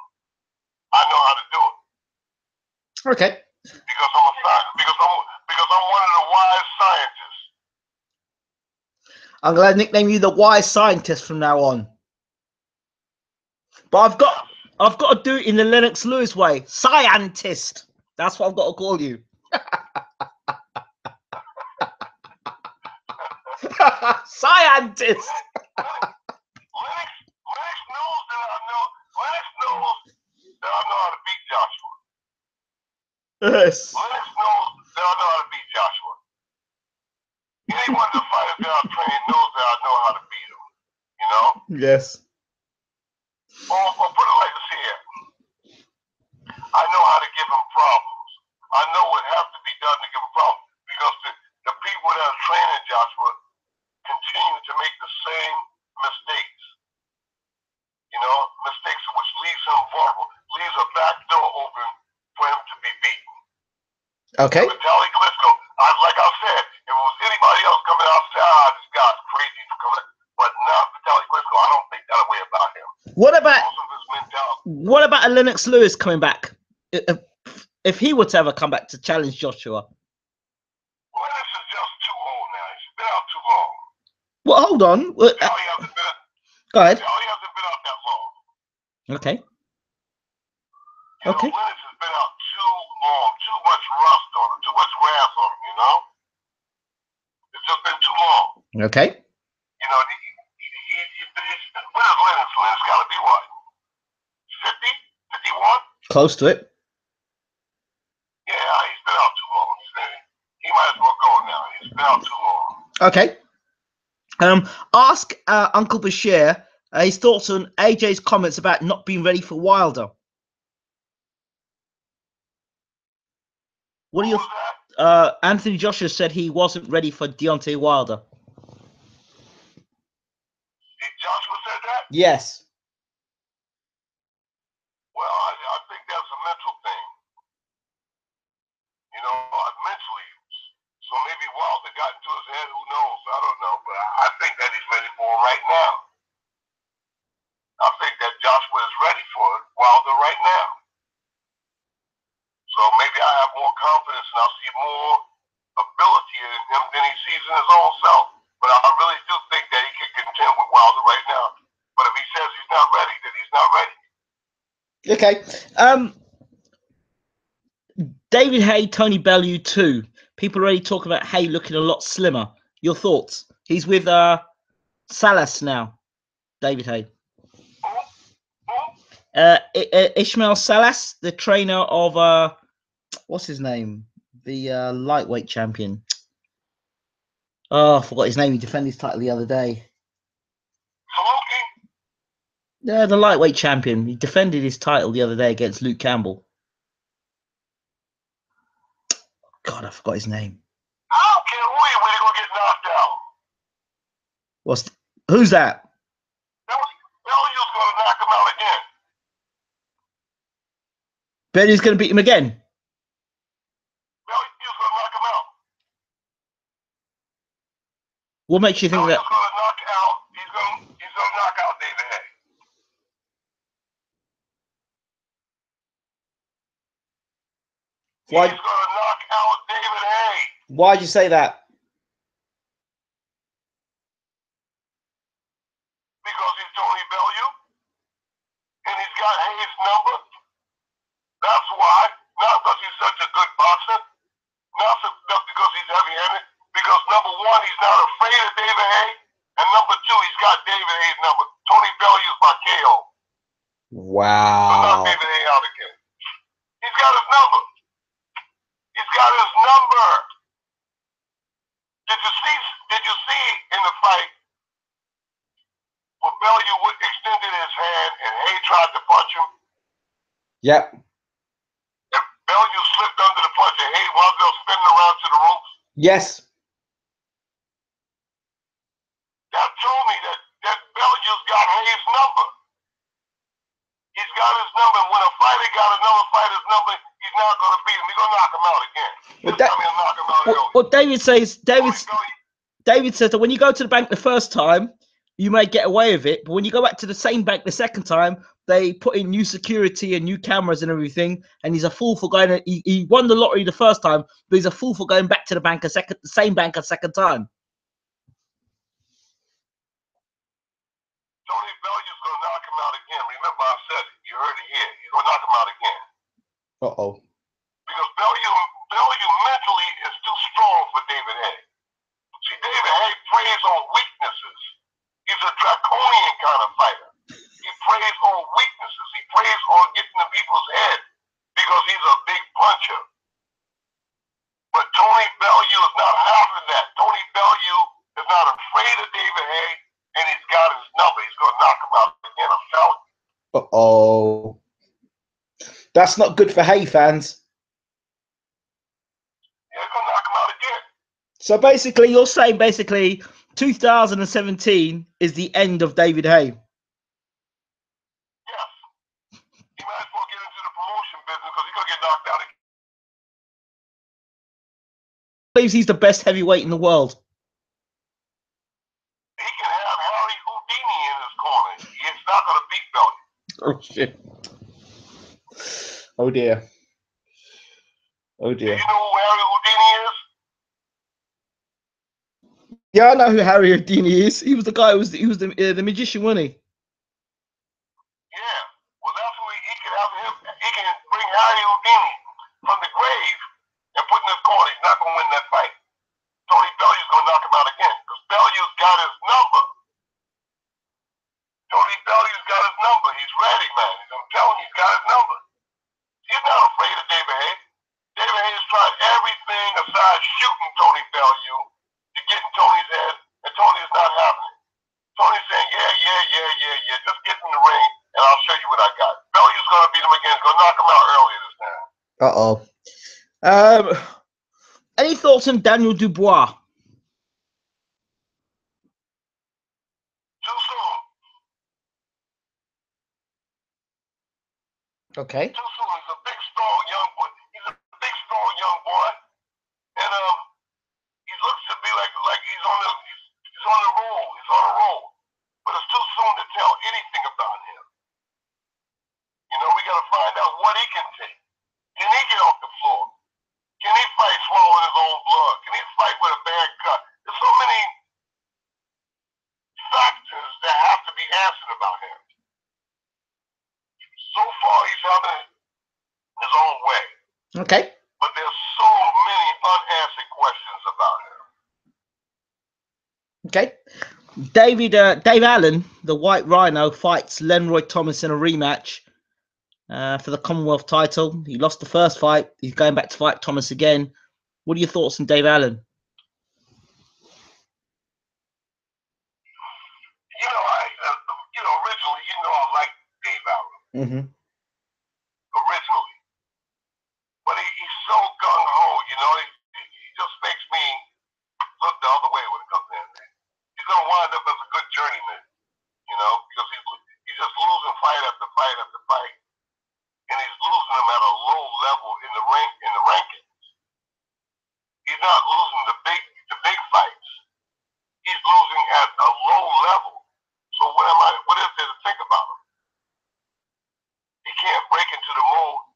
I know how to do it. Okay. Because I'm one of the wise scientists. I'm gonna nickname you the wise scientist from now on. But I've got to do it in the Lennox Lewis way. Scientist. That's what I've got to call you. Scientist. Lennox knows that I know. Lennox knows that I know how to beat Joshua. Yes. Lennox knows that I know how to beat Joshua. Anyone of the fighters that I've trained knows that I know how to beat him. You know? Yes. Or put it like this here. I know how to give him problems. I know what has to be done to give him problems. Because the people that are training Joshua continue to make the same mistakes. You know, mistakes which leaves him vulnerable, leaves a back door open for him to be beaten. Okay. Vitaly Klitschko, like I said, if it was anybody else coming out, say, this guy's crazy for coming. But not Vitaly Klitschko. I don't think that way about him. What about a Lennox Lewis coming back? If he were to ever come back to challenge Joshua. Lennox is just too old now. He's been out too long. Well, hold on. Go ahead. Vitaly hasn't been out that long. Okay. You know, Lennox has been out too long. Too much rust on him. Too much wrath on him, you know? It's just been too long. Okay. You know, what is Lennox? Lennox got to be what? 50? 51? Close to it. Yeah, he's been out too long. He might as well go now. He's been out too long. Okay. Ask Uncle Bashir his thoughts on AJ's comments about not being ready for Wilder. What are your Anthony Joshua said he wasn't ready for Deontay Wilder. Joshua said that? Yes. Well, I think that's a mental thing. You know, mentally. So maybe Wilder got into his head. Who knows? I don't know. But I think that he's ready for it right now. I think that Joshua is ready for it, Wilder right now. So maybe I have more confidence and I'll see more ability in him than he sees in his own self. But I really do think that he can contend with Wilder right now. But if he says he's not ready, then he's not ready. Okay. David Haye, Tony Bellew too. People already talk about Haye looking a lot slimmer. Your thoughts? He's with Salas now. David Haye. Ishmael Salas, the trainer of what's his name? The lightweight champion. Oh, I forgot his name. He defended his title the other day. Yeah, the lightweight champion. He defended his title the other day against Luke Campbell. God, I forgot his name. I don't care who he when he's gonna get knocked out. Who's that? Bellew's gonna knock him out again. Bellew's gonna beat him again. Bellew's gonna knock him out. What makes you think that? He's gonna knock out David Haye. Why? He's gonna knock out David Haye. Why'd you say that? Because he's Tony Bellew, and he's got Haye's number. That's why. Not because he's such a good boxer. Not because he's heavy-handed. Because number one, he's not afraid of David Haye, and number two, he's got David Haye's number. Tony Bellew's my KO. Wow. So knock David Haye out again. He's got his number. He's got his number. Did you see in the fight with Yep. If Bellew slipped under the punch and Hayes while they're spinning around to the ropes. Yes. That told me that Bellew's got Hayes' number. He's got his number. When a fighter got another fighter's number, he's not going to beat him. He's going to knock him out again. This time he'll knock him out early. What David says, David says that when you go to the bank the first time, you may get away with it, but when you go back to the same bank the second time, they put in new security and new cameras and everything, and he's a fool for going. He won the lottery the first time, but he's a fool for going back to the bank the same bank a second time. Tony Bellew's going to knock him out again. Remember, I said it. You heard it here. He's going to knock him out again. Uh-oh. Because Bellew mentally is too strong for David Haye. See, David Haye preys on weaknesses. He's a draconian kind of fighter. He preys on weaknesses. He preys on getting in people's head because he's a big puncher. But Tony Bellew is not having that. Tony Bellew is not afraid of David Haye, and he's got his number. He's going to knock him out again. I'm telling you. Uh-oh. That's not good for Haye fans. Yeah, he's going to knock him out again. So basically, you're saying 2017 is the end of David Haye. Yes. He might as well get into the promotion business because he's going to get knocked out again. Believes he's the best heavyweight in the world. He can have Harry Houdini in his corner. He's not going to beat Bellew. Oh, shit. Oh, dear. Oh, dear. Do you know who Harry Houdini is? Yeah, I know who Harry Houdini is. He was the guy. He was the magician, wasn't he? Yeah. Well, that's who he can have him. He can bring Harry Houdini from the grave and put in his corner. He's not going to win that fight. Tony Bellew's going to knock him out again because Bellew's got his number. Tony Bellew's got his number. He's ready, man. I'm telling you, he's got his number. He's not afraid of David Haye. David Haye has tried everything aside shooting Tony Bellew to get in Tony's head, and Tony is not having it. Tony's saying, yeah. Just get in the ring, and I'll show you what I got. Bellew's going to beat him again. He's going to knock him out earlier this time. Uh-oh. Any thoughts on Daniel Dubois? Too soon. Okay. Too soon. He's a big, strong young boy. He's a big, strong young boy, and he looks to be like he's on the roll. He's on a roll, but it's too soon to tell anything about him. You know, we got to find out what he can take. Can he get off the floor? Can he fight swallowing his own blood? Can he fight with a bad cut? There's so many factors that have to be answered about him. So far, he's having his own way. Okay. But there's so many unanswered questions about him. Okay. Dave Allen, the White Rhino, fights Lenroy Thomas in a rematch for the Commonwealth title. He lost the first fight. He's going back to fight Thomas again. What are your thoughts on Dave Allen? Originally, I liked Dave Allen. Mm-hmm. Originally. But he's so gung-ho, he just makes me look the other way when it comes in. He's going to wind up as a good journeyman, because he's just losing fight after fight after fight. And he's losing them at a low level in the rankings. He's not losing the big fights. He's losing at a low level. So what is there to think about him? He can't break into the mold.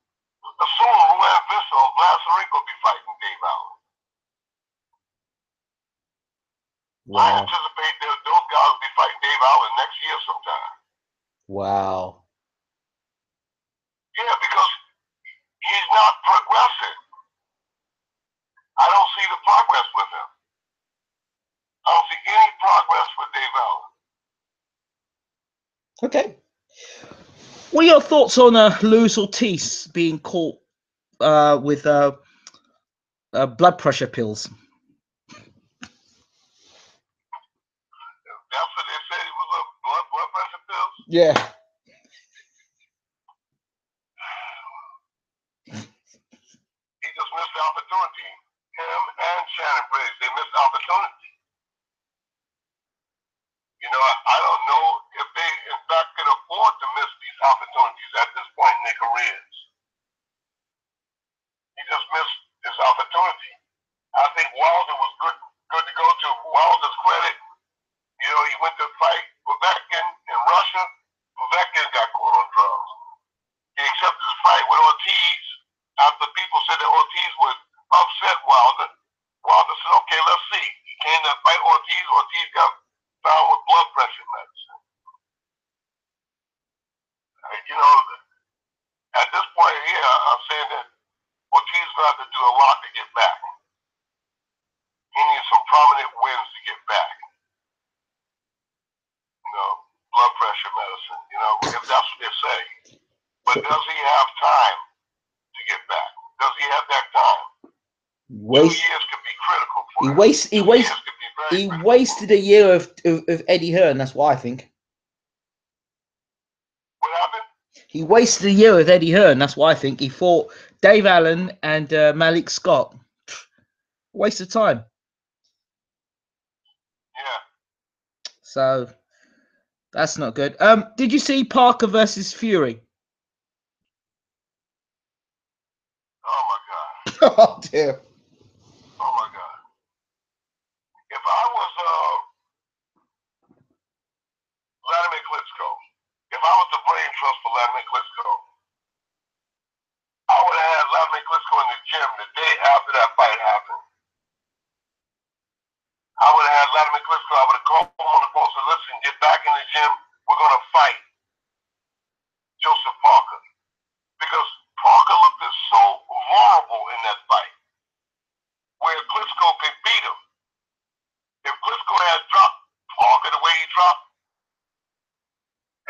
Soon Ruan Vista or Blasarico will be fighting Dave Allen. Wow. I anticipate those guys will be fighting Dave Allen next year sometime. Wow. Yeah, because he's not progressing. I don't see the progress with him. I don't see any progress with Dave Allen. Okay. What are your thoughts on Luis Ortiz being caught with blood pressure pills? That's what they said. It was a blood pressure pills? Yeah. they missed opportunity. You know, I don't know if they, in fact, can afford to miss these opportunities at this point in their careers. He just missed this opportunity. I think Wilder was good to go to. Wilder's credit, you know, he went to fight Povetkin in Russia. Povetkin got caught on drugs. He accepted his fight with Ortiz after people said that Ortiz would upset Wilder. Wilder said, okay, let's see. He came to fight Ortiz. Ortiz got found with blood pressure medicine. You know, at this point here, I'm saying that Ortiz going to have to do a lot to get back. He needs some prominent wins to get back. You know, blood pressure medicine, you know, if that's what they say. But does he have time to get back? Does he have that time? 2 years could be critical for him. He wasted a year of Eddie Hearn, that's what I think. What happened? He wasted a year with Eddie Hearn, that's what I think. He fought Dave Allen and Malik Scott. Waste of time. Yeah. So that's not good. Did you see Parker versus Fury? Oh my God. Oh dear. Oh my God. If I was Vladimir Klitschko, if I was the brain trust for Vladimir Klitschko, I would have had Vladimir Klitschko in the gym the day after that fight happened. I would have had Vladimir Klitschko, I would have called him on the phone and said, listen, get back in the gym, we're going to fight Joseph Parker. Because Parker looked so vulnerable in that fight, where Klitschko could beat him. If Klitschko had dropped Parker the way he dropped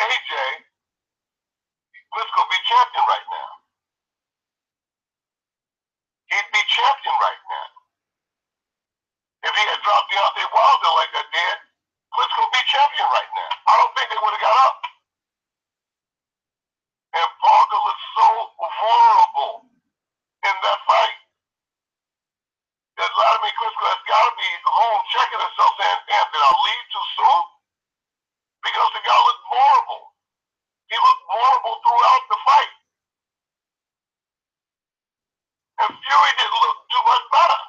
AJ, Klitschko would be champion right now. He'd be champion right now. If he had dropped Deontay Wilder like that did, Klitschko would be champion right now. I don't think they would have got up. And Parker looked so vulnerable in that fight that Vladimir Klitschko has got to be home checking himself saying, damn, did I leave too soon? Because the guy looked vulnerable. He looked vulnerable throughout the fight. And Fury didn't look too much better.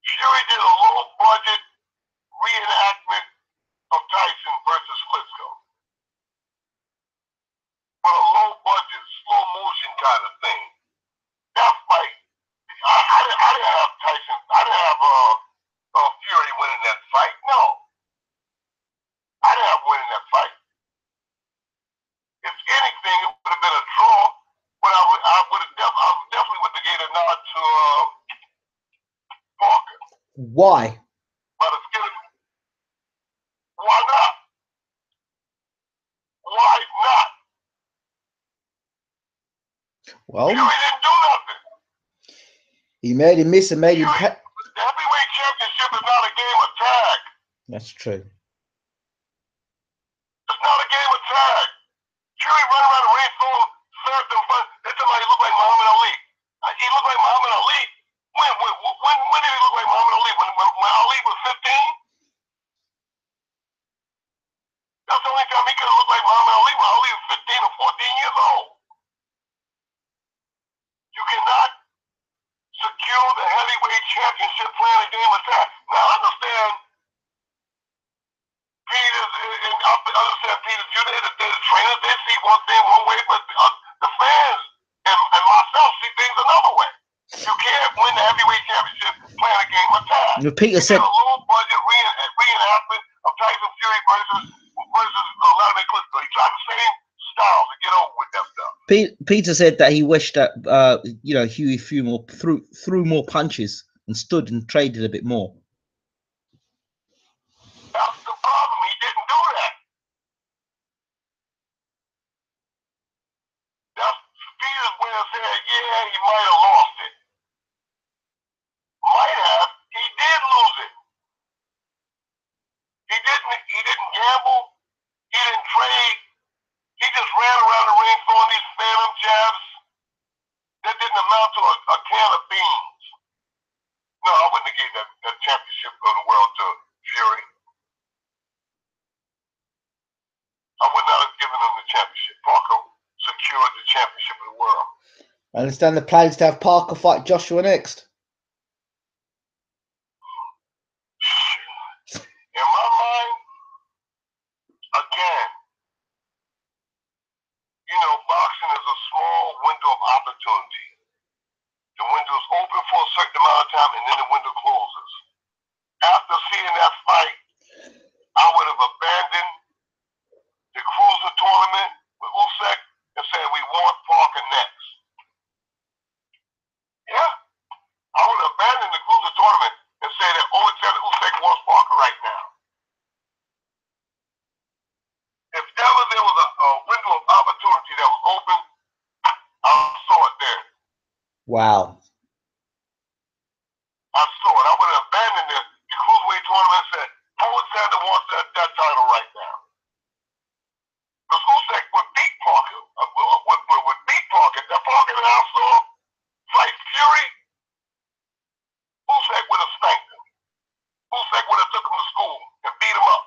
Fury did a low-budget reenactment of Tyson versus Klitschko. But a low-budget, slow-motion kind of thing. That fight, I didn't have Tyson, I didn't have Fury winning that fight. No. I didn't have winning that fight. If anything, it would have been a draw, but I definitely would have gave a nod to Parker. Why? But it's good. Why not? Why not? Well, Fury didn't do nothing. he made him miss and made him. The heavyweight championship is not a game of tag. That's true. It's not a game of tag. Fury run around the ring full, served him fun. They tell me he looked like Muhammad Ali. He looked like Muhammad Ali. When did he look like Muhammad Ali? When Ali was 15? That's the only time he could have looked like Muhammad Ali when Ali was 15 or 14 years old. You cannot secure the heavyweight championship playing a game of tag. Now, I understand Peter's, and I understand Peter's, the trainers, they see one thing one way, but the fans and myself see things another way. You can't win the heavyweight championship playing a game of tag. Peter said a low-budget reenactment of Tyson Fury versus Vladimir Klitschko. He tried the same style to get over with that stuff. Peter said that he wished that Huey threw more punches and stood and traded a bit more. That's the problem. He didn't do that. That's Peter's way of saying, yeah, he might have lost it. Might have. He did lose it. He didn't gamble. He didn't trade. He just ran around the ring throwing these phantom jabs that didn't amount to a can of beans. No, I wouldn't have gave that championship of the world to Fury. I would not have given him the championship. Parker secured the championship of the world. I understand the plans to have Parker fight Joshua next. In my mind, again, you know, boxing is a small window of opportunity. The window is open for a certain amount of time, and then the window closes. After seeing that fight, I would have abandoned the cruiser tournament with Usyk and said we want Parker next. Yeah, I would have abandoned the cruiser tournament and say that Alexander Usyk wants Parker right now. If ever there was a window of opportunity that was open, I saw it there. Wow. I saw it. I would have abandoned the cruiserweight tournament and said Alexander wants that title right now. Because Usyk would beat Parker. Would beat Parker. That Parker that I saw fight Fury, Usyk would have spanked him. Usyk would have took him to school and beat him up.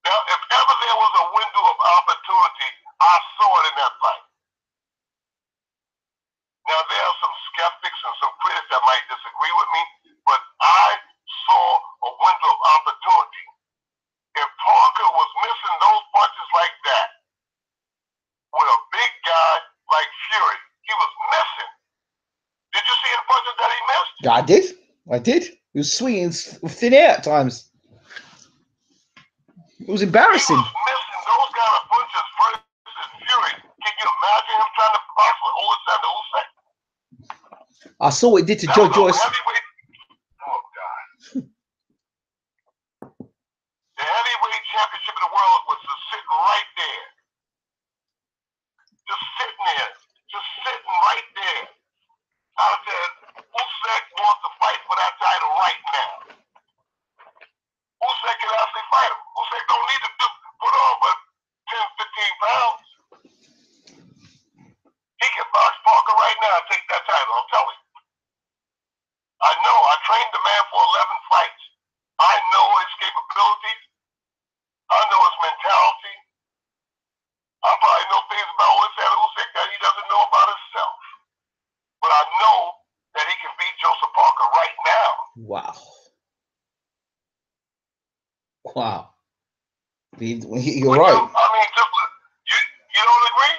Now, if ever there was a window of opportunity, I saw it in that fight. Now, there are some skeptics and some critics that might disagree with me, but I saw a window of opportunity. If Parker was missing those punches like that, with a big guy like Fury, he was missing. Did you see the punches that he missed? Yeah, I did. He was swinging thin air at times. It was embarrassing. He was missing those kind of punches versus Fury. Can you imagine him trying to box with Alexander Usyk? I saw what it did to Joe Joyce. Oh, God. The heavyweight championship of the world was just sitting right there. Just sitting there. Just sitting right there. I said, Usyk wants to fight for that title right now. Usyk can actually fight him. Usyk don't need to put on but 10, 15 pounds. He can box Parker right now and take that title, I'm telling you. I know. I trained the man for 11 fights. I know his capabilities. I know his mentality. I probably know things about Alexander Usyk that he doesn't know about himself. But I know that he can beat Joseph Parker right now. Wow. Wow. You're right. I mean, you don't agree?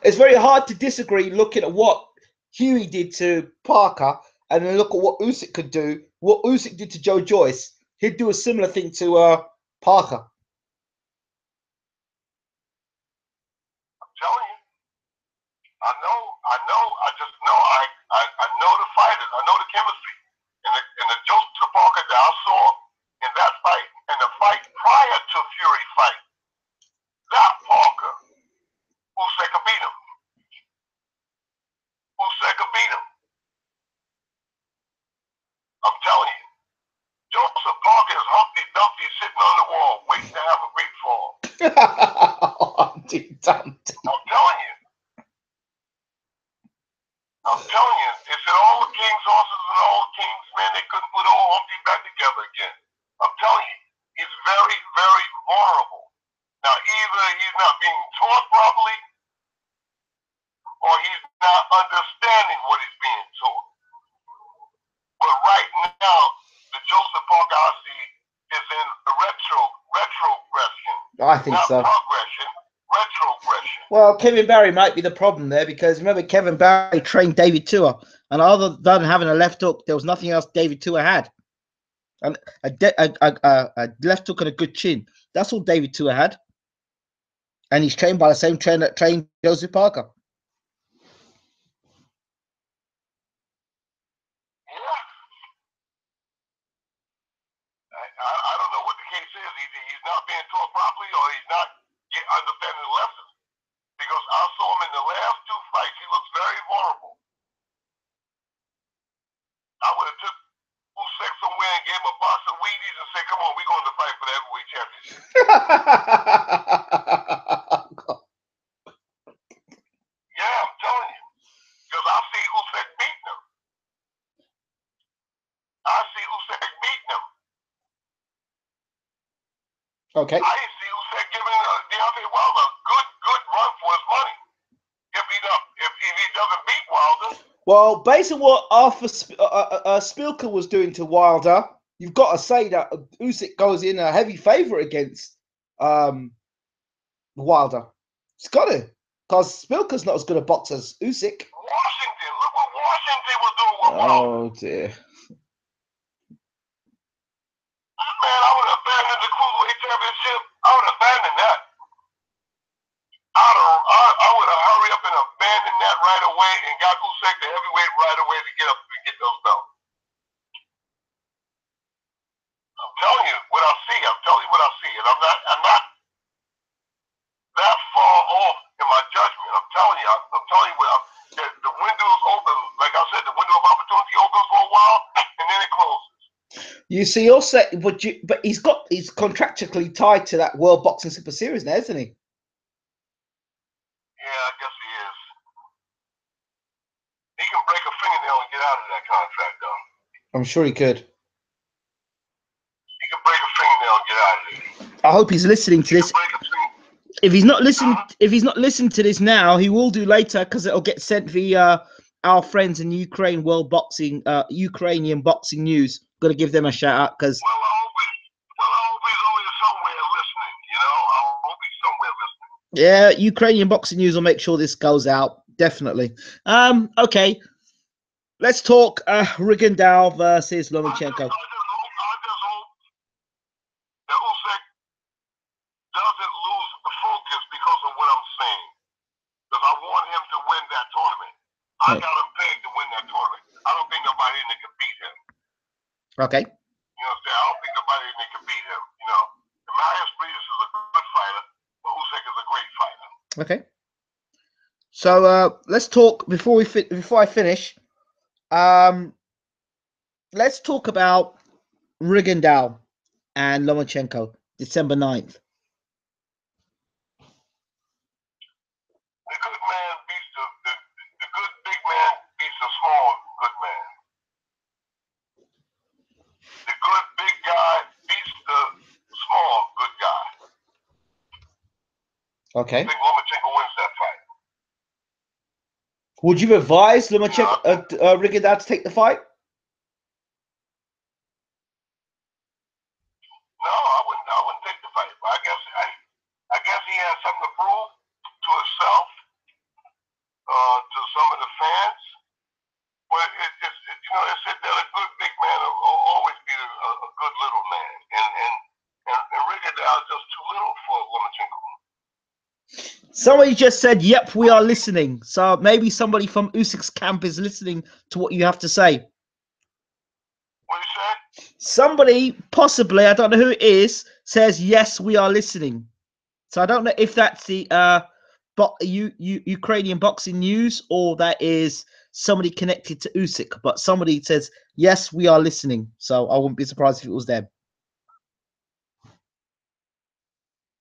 It's very hard to disagree looking at what Huey did to Parker and then look at what Usyk could do. What Usyk did to Joe Joyce, he'd do a similar thing to Parker. I'm telling you. I know. I just know. I know the fighters. I know the chemistry. And the Joseph Parker that I saw in that fight and the fight prior to Fury fight, that Parker, Usyk could beat him. Usyk could beat him. I'm telling you. Joseph Parker is Humpty Dumpty sitting on the wall waiting to have a great fall. Humpty Dumpty. I'm telling you. I'm telling you, it's in all the king's horses and all the king's men, they couldn't put old Humpty back together again. I'm telling you, he's very, very vulnerable. Now, either he's not being taught properly, or he's not understanding what he's being taught. But right now, the Joseph Parker I see is in retrogression. I think not so. Progression, retrogression. Well, Kevin Barry might be the problem there because remember Kevin Barry trained David Tua, and other than having a left hook, there was nothing else David Tua had. And a left hook and a good chin. That's all David Tua had. And he's trained by the same trainer that trained Joseph Parker. Yeah. I don't know what the case is. Either he's not being taught properly or he's not understanding the lessons. Because I saw him in the last two fights. He looks very vulnerable. I would have took Usyk somewhere and gave him a box of Wheaties and said, come on, we're going to fight for the heavyweight championship. Yeah, I'm telling you. Because I've seen Usyk beat Okay. I see Usyk giving Deontay Wilder a good run for his money. If he doesn't beat Wilder. Well, based on what Arthur Spilker was doing to Wilder, you've got to say that Usyk goes in a heavy favourite against Wilder. It's got to, because Spilker's not as good a boxer as Usyk. Washington, look what Washington was doing with Wilder. Oh dear. Man, I would have abandoned the cruiserweight championship. I would have abandoned that. I would have hurried up and abandoned that right away and got Usyk the heavyweight right away to get up and get those belts. I'm telling you what I see. I'm telling you what I see, and I'm not that far off in my judgment. I'm telling you. I'm telling you the window is open. Like I said, the window of opportunity opens for a while, and then it closes. You see, also, but he's contractually tied to that World Boxing Super Series now, isn't he? Yeah, I guess he is. He can break a fingernail and get out of that contract, though. I'm sure he could. He can break a fingernail and get out of there. I hope he's listening to this. If he's not listening to this now, he will do later, because it'll get sent via our friends in Ukraine World Boxing, Ukrainian Boxing News. Got to give them a shout out, because. Well, I hope he's always somewhere listening. You know, I hope he's somewhere listening. Yeah, Ukrainian Boxing News will make sure this goes out, definitely. Okay, let's talk Rigondeaux versus Lomachenko. I just hope that Usyk doesn't lose the focus because of what I'm saying. Because I want him to win that tournament. I got him pegged to win that tournament. I don't think nobody in there can beat him. Okay. You know what I'm saying? I don't think nobody in there can beat him. You know, Marius Breedis is a good fighter, but Usyk is a great fighter. Okay. So let's talk before I finish. Let's talk about Rigondeaux and Lomachenko, December 9th. The good man beats the good big man beats the small good man. The good big guy beats the small good guy. Okay. I think Lomachenko wins that fight. Would you advise Rigondeaux to take the fight? No, I wouldn't take the fight. But I guess he has something to prove to himself, to some of the fans. But it's said that a good big man will always be a good little man, and Rigondeaux is just too little for Lomachenko. Somebody just said, "Yep, we are listening." So maybe somebody from Usyk's camp is listening to what you have to say. What you said? Somebody, possibly, I don't know who it is, says, "Yes, we are listening." So I don't know if that's the Ukrainian Boxing News or that is somebody connected to Usyk. But somebody says, "Yes, we are listening." So I wouldn't be surprised if it was them.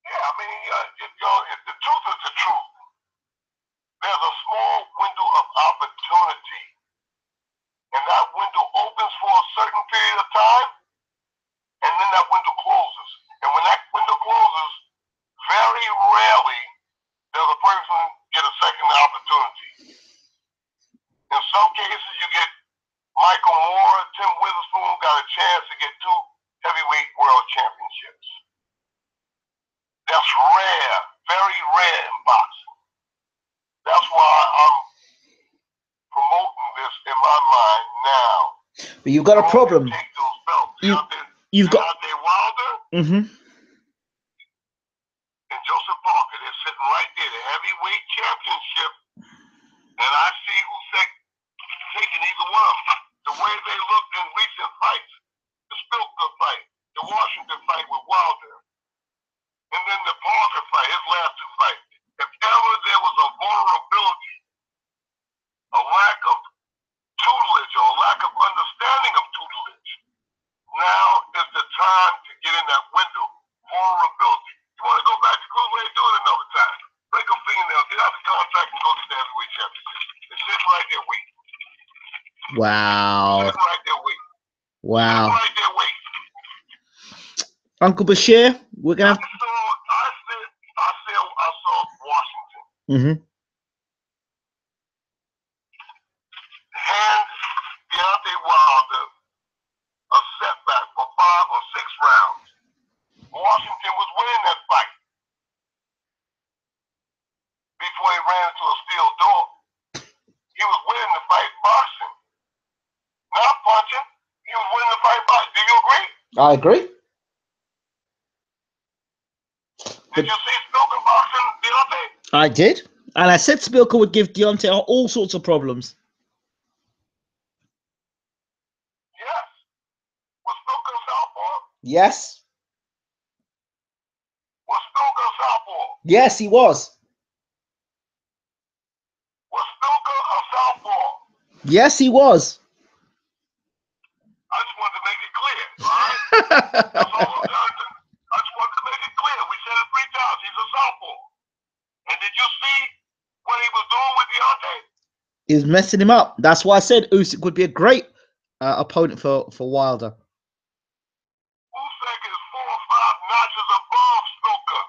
Yeah, I mean, if the truth is the truth, there's a small window of opportunity, and that window opens for a certain period of time, and then that window closes. And when that window closes, very rarely does a person get a second opportunity. In some cases, you get Michael Moore, Tim Witherspoon got a chance to get 2 heavyweight world championships. That's rare, very rare in boxing. That's why I'm promoting this in my mind now. But you've got a problem. Take those belts. You've got Deontay Wilder and Joseph Parker. They're sitting right there, the heavyweight championship. And I see Usyk taking either one of them. The way they looked in recent fights, the Spilker fight, the Washington fight with Wilder, and then the Parker fight, his last 2 fights. If ever there was a vulnerability, a lack of tutelage or a lack of understanding of tutelage, now is the time to get in that window. Vulnerability. You want to go back to cruiserweight, do it another time. Break a fingernail, get out the contract, and go to the heavyweight championship. And sit right there waiting. Wow. Sit right there waiting. Wow. Sit right there waiting. Uncle Bashir, We're gonna. I saw Washington hand Deontay Wilder a setback for 5 or 6 rounds. Washington was winning that fight before he ran into a steel door. He was winning the fight boxing, not punching. He was winning the fight boxing. Do you agree? I agree. Did you see Spilker boxing Deontay? I did. And I said Spilker would give Deontay all sorts of problems. Yes. Was Spilker a southpaw? Yes. Was Spilker a southpaw? Yes, he was. Was Spilker a southpaw? Yes, he was. I just wanted to make it clear, all right? That's all I'm trying to. I just wanted to make it clear. We said it 3 times. He's a southpaw. And did you see what he was doing with Deontay? He was messing him up. That's why I said Usyk would be a great opponent for Wilder. Usyk is 4 or 5 notches above Spilker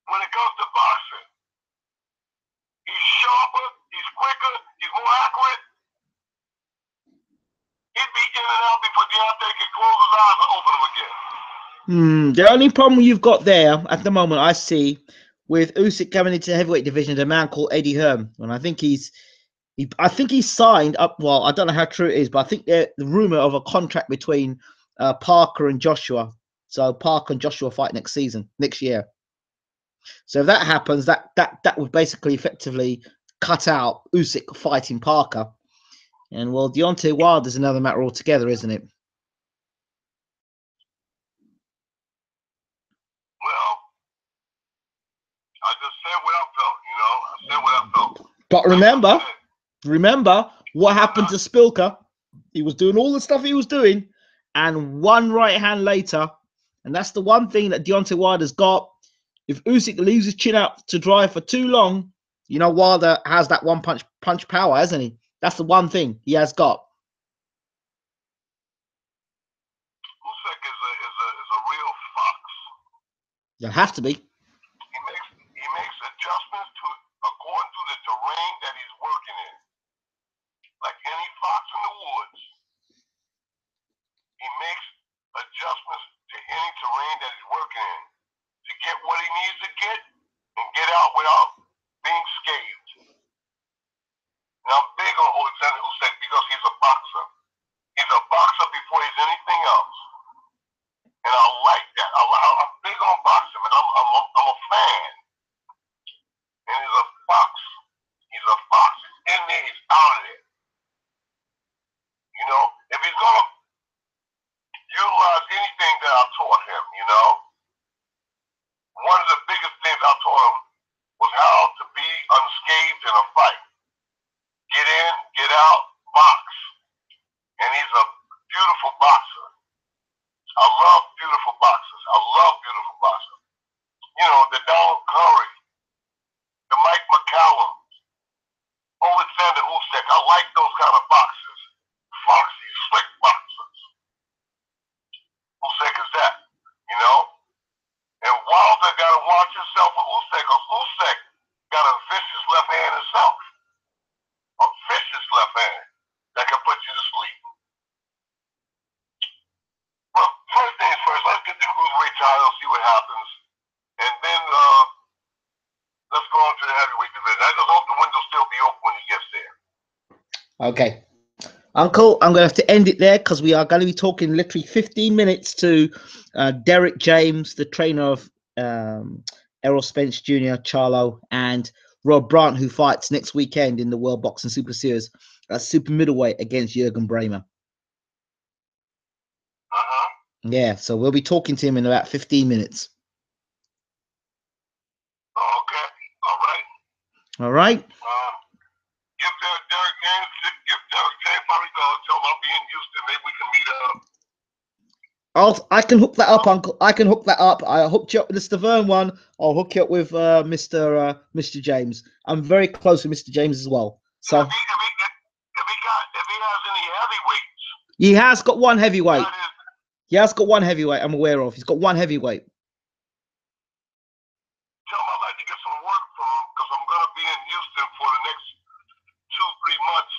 when it comes to boxing. He's sharper, he's quicker, he's more accurate. He'd be in and out before Deontay can close his eyes and open them again. The only problem you've got there at the moment, I see, with Usyk coming into the heavyweight division, is a man called Eddie Hearn, and I think he's signed up. Well, I don't know how true it is, but I think the rumor of a contract between Parker and Joshua. So Parker and Joshua fight next year. So if that happens, that would basically effectively cut out Usyk fighting Parker. And well, Deontay Wilder is another matter altogether, isn't it? Well, I just said what I felt, you know. I said what I felt. But remember what happened to Spilker. He was doing all the stuff he was doing, and one right hand later, and that's the one thing that Deontay Wilder's got. If Usyk leaves his chin out to dry for too long, you know Wilder has that one punch power, hasn't he? That's the one thing he has got. Usyk is a real fox. You have to be. He makes adjustments according to the terrain that he's working in. Like any fox in the woods, he makes adjustments to any terrain that he's working in to get what he needs to get and get out without being scathed. And I'm big on Alexander Usyk because he's a boxer. He's a boxer before he's anything else. And I like that. I'm big on boxing, man. I'm a fan. And he's a fox. He's a fox. He's in there. He's out of there. You know, if he's going to utilize anything that I taught him, you know, one of the biggest things I taught him was how to be unscathed in a fight. Get in, get out, box. And he's a beautiful boxer. I love beautiful boxers. I love beautiful boxers. You know, the Donald Curry, the Mike McCallum, Alexander Usyk. I like those kind of boxers. Foxy, slick boxers. Usyk is that, you know? And Wilder got to watch himself with Usyk, because Usyk got a vicious left hand himself. A vicious left hand that can put you to sleep. Well, first things first, let's get the cruiserweight title, see what happens. And then let's go on to the heavyweight division. I just hope the window still be open when he gets there. Okay. Uncle, I'm going to have to end it there because we are going to be talking literally 15 minutes to Derek James, the trainer of Errol Spence Jr., Charlo, and Rob Brandt, who fights next weekend in the World Boxing Super Series at super middleweight against Jürgen Bremer. Yeah, so we'll be talking to him in about 15 minutes. Okay, all right. All right. Give Derek James probably tell him I'll be in Houston. Maybe we can meet up. I can hook that up, Uncle. I can hook that up. I hooked you up with the Stiverne one. I'll hook you up with Mr. James. I'm very close with Mr. James as well. So if he has any heavyweights, he has got one heavyweight. He has got one heavyweight I'm aware of. He's got one heavyweight. Tell him I'd like to get some work from him because I'm going to be in Houston for the next 2-3 months.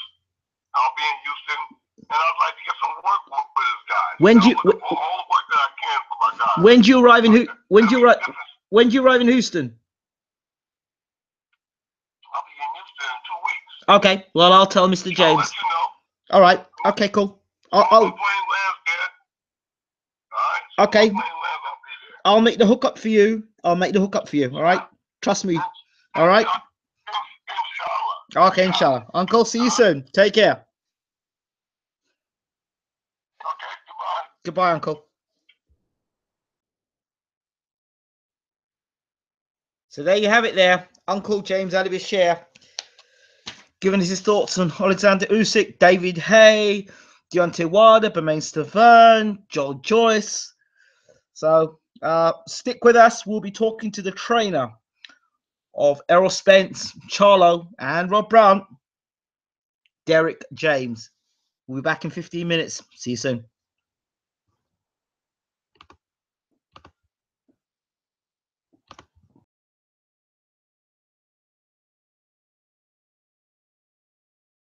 I'll be in Houston, and I'd like to get some work with this guy. When do you all the work that I can for my guys. when do you arrive in when do you arrive in Houston? I'll be in Houston in 2 weeks. Okay, well I'll tell Mr. James. I'll let you know. All right. Okay, cool. Okay. I'll make the hook up for you. I'll make the hook up for you. All right. Trust me. All right. Inshallah. Okay, inshallah. Uncle, see you soon. Take care. Okay, goodbye. Goodbye, Uncle. So there you have it there. Uncle James Ali Bashir giving us his thoughts on Alexander Usyk, David Haye, Deontay Wilder, Bermane Stiverne, Joel Joyce. So stick with us. We'll be talking to the trainer of Errol Spence, Charlo, and Rob Brown, Derek James. We'll be back in 15 minutes. See you soon.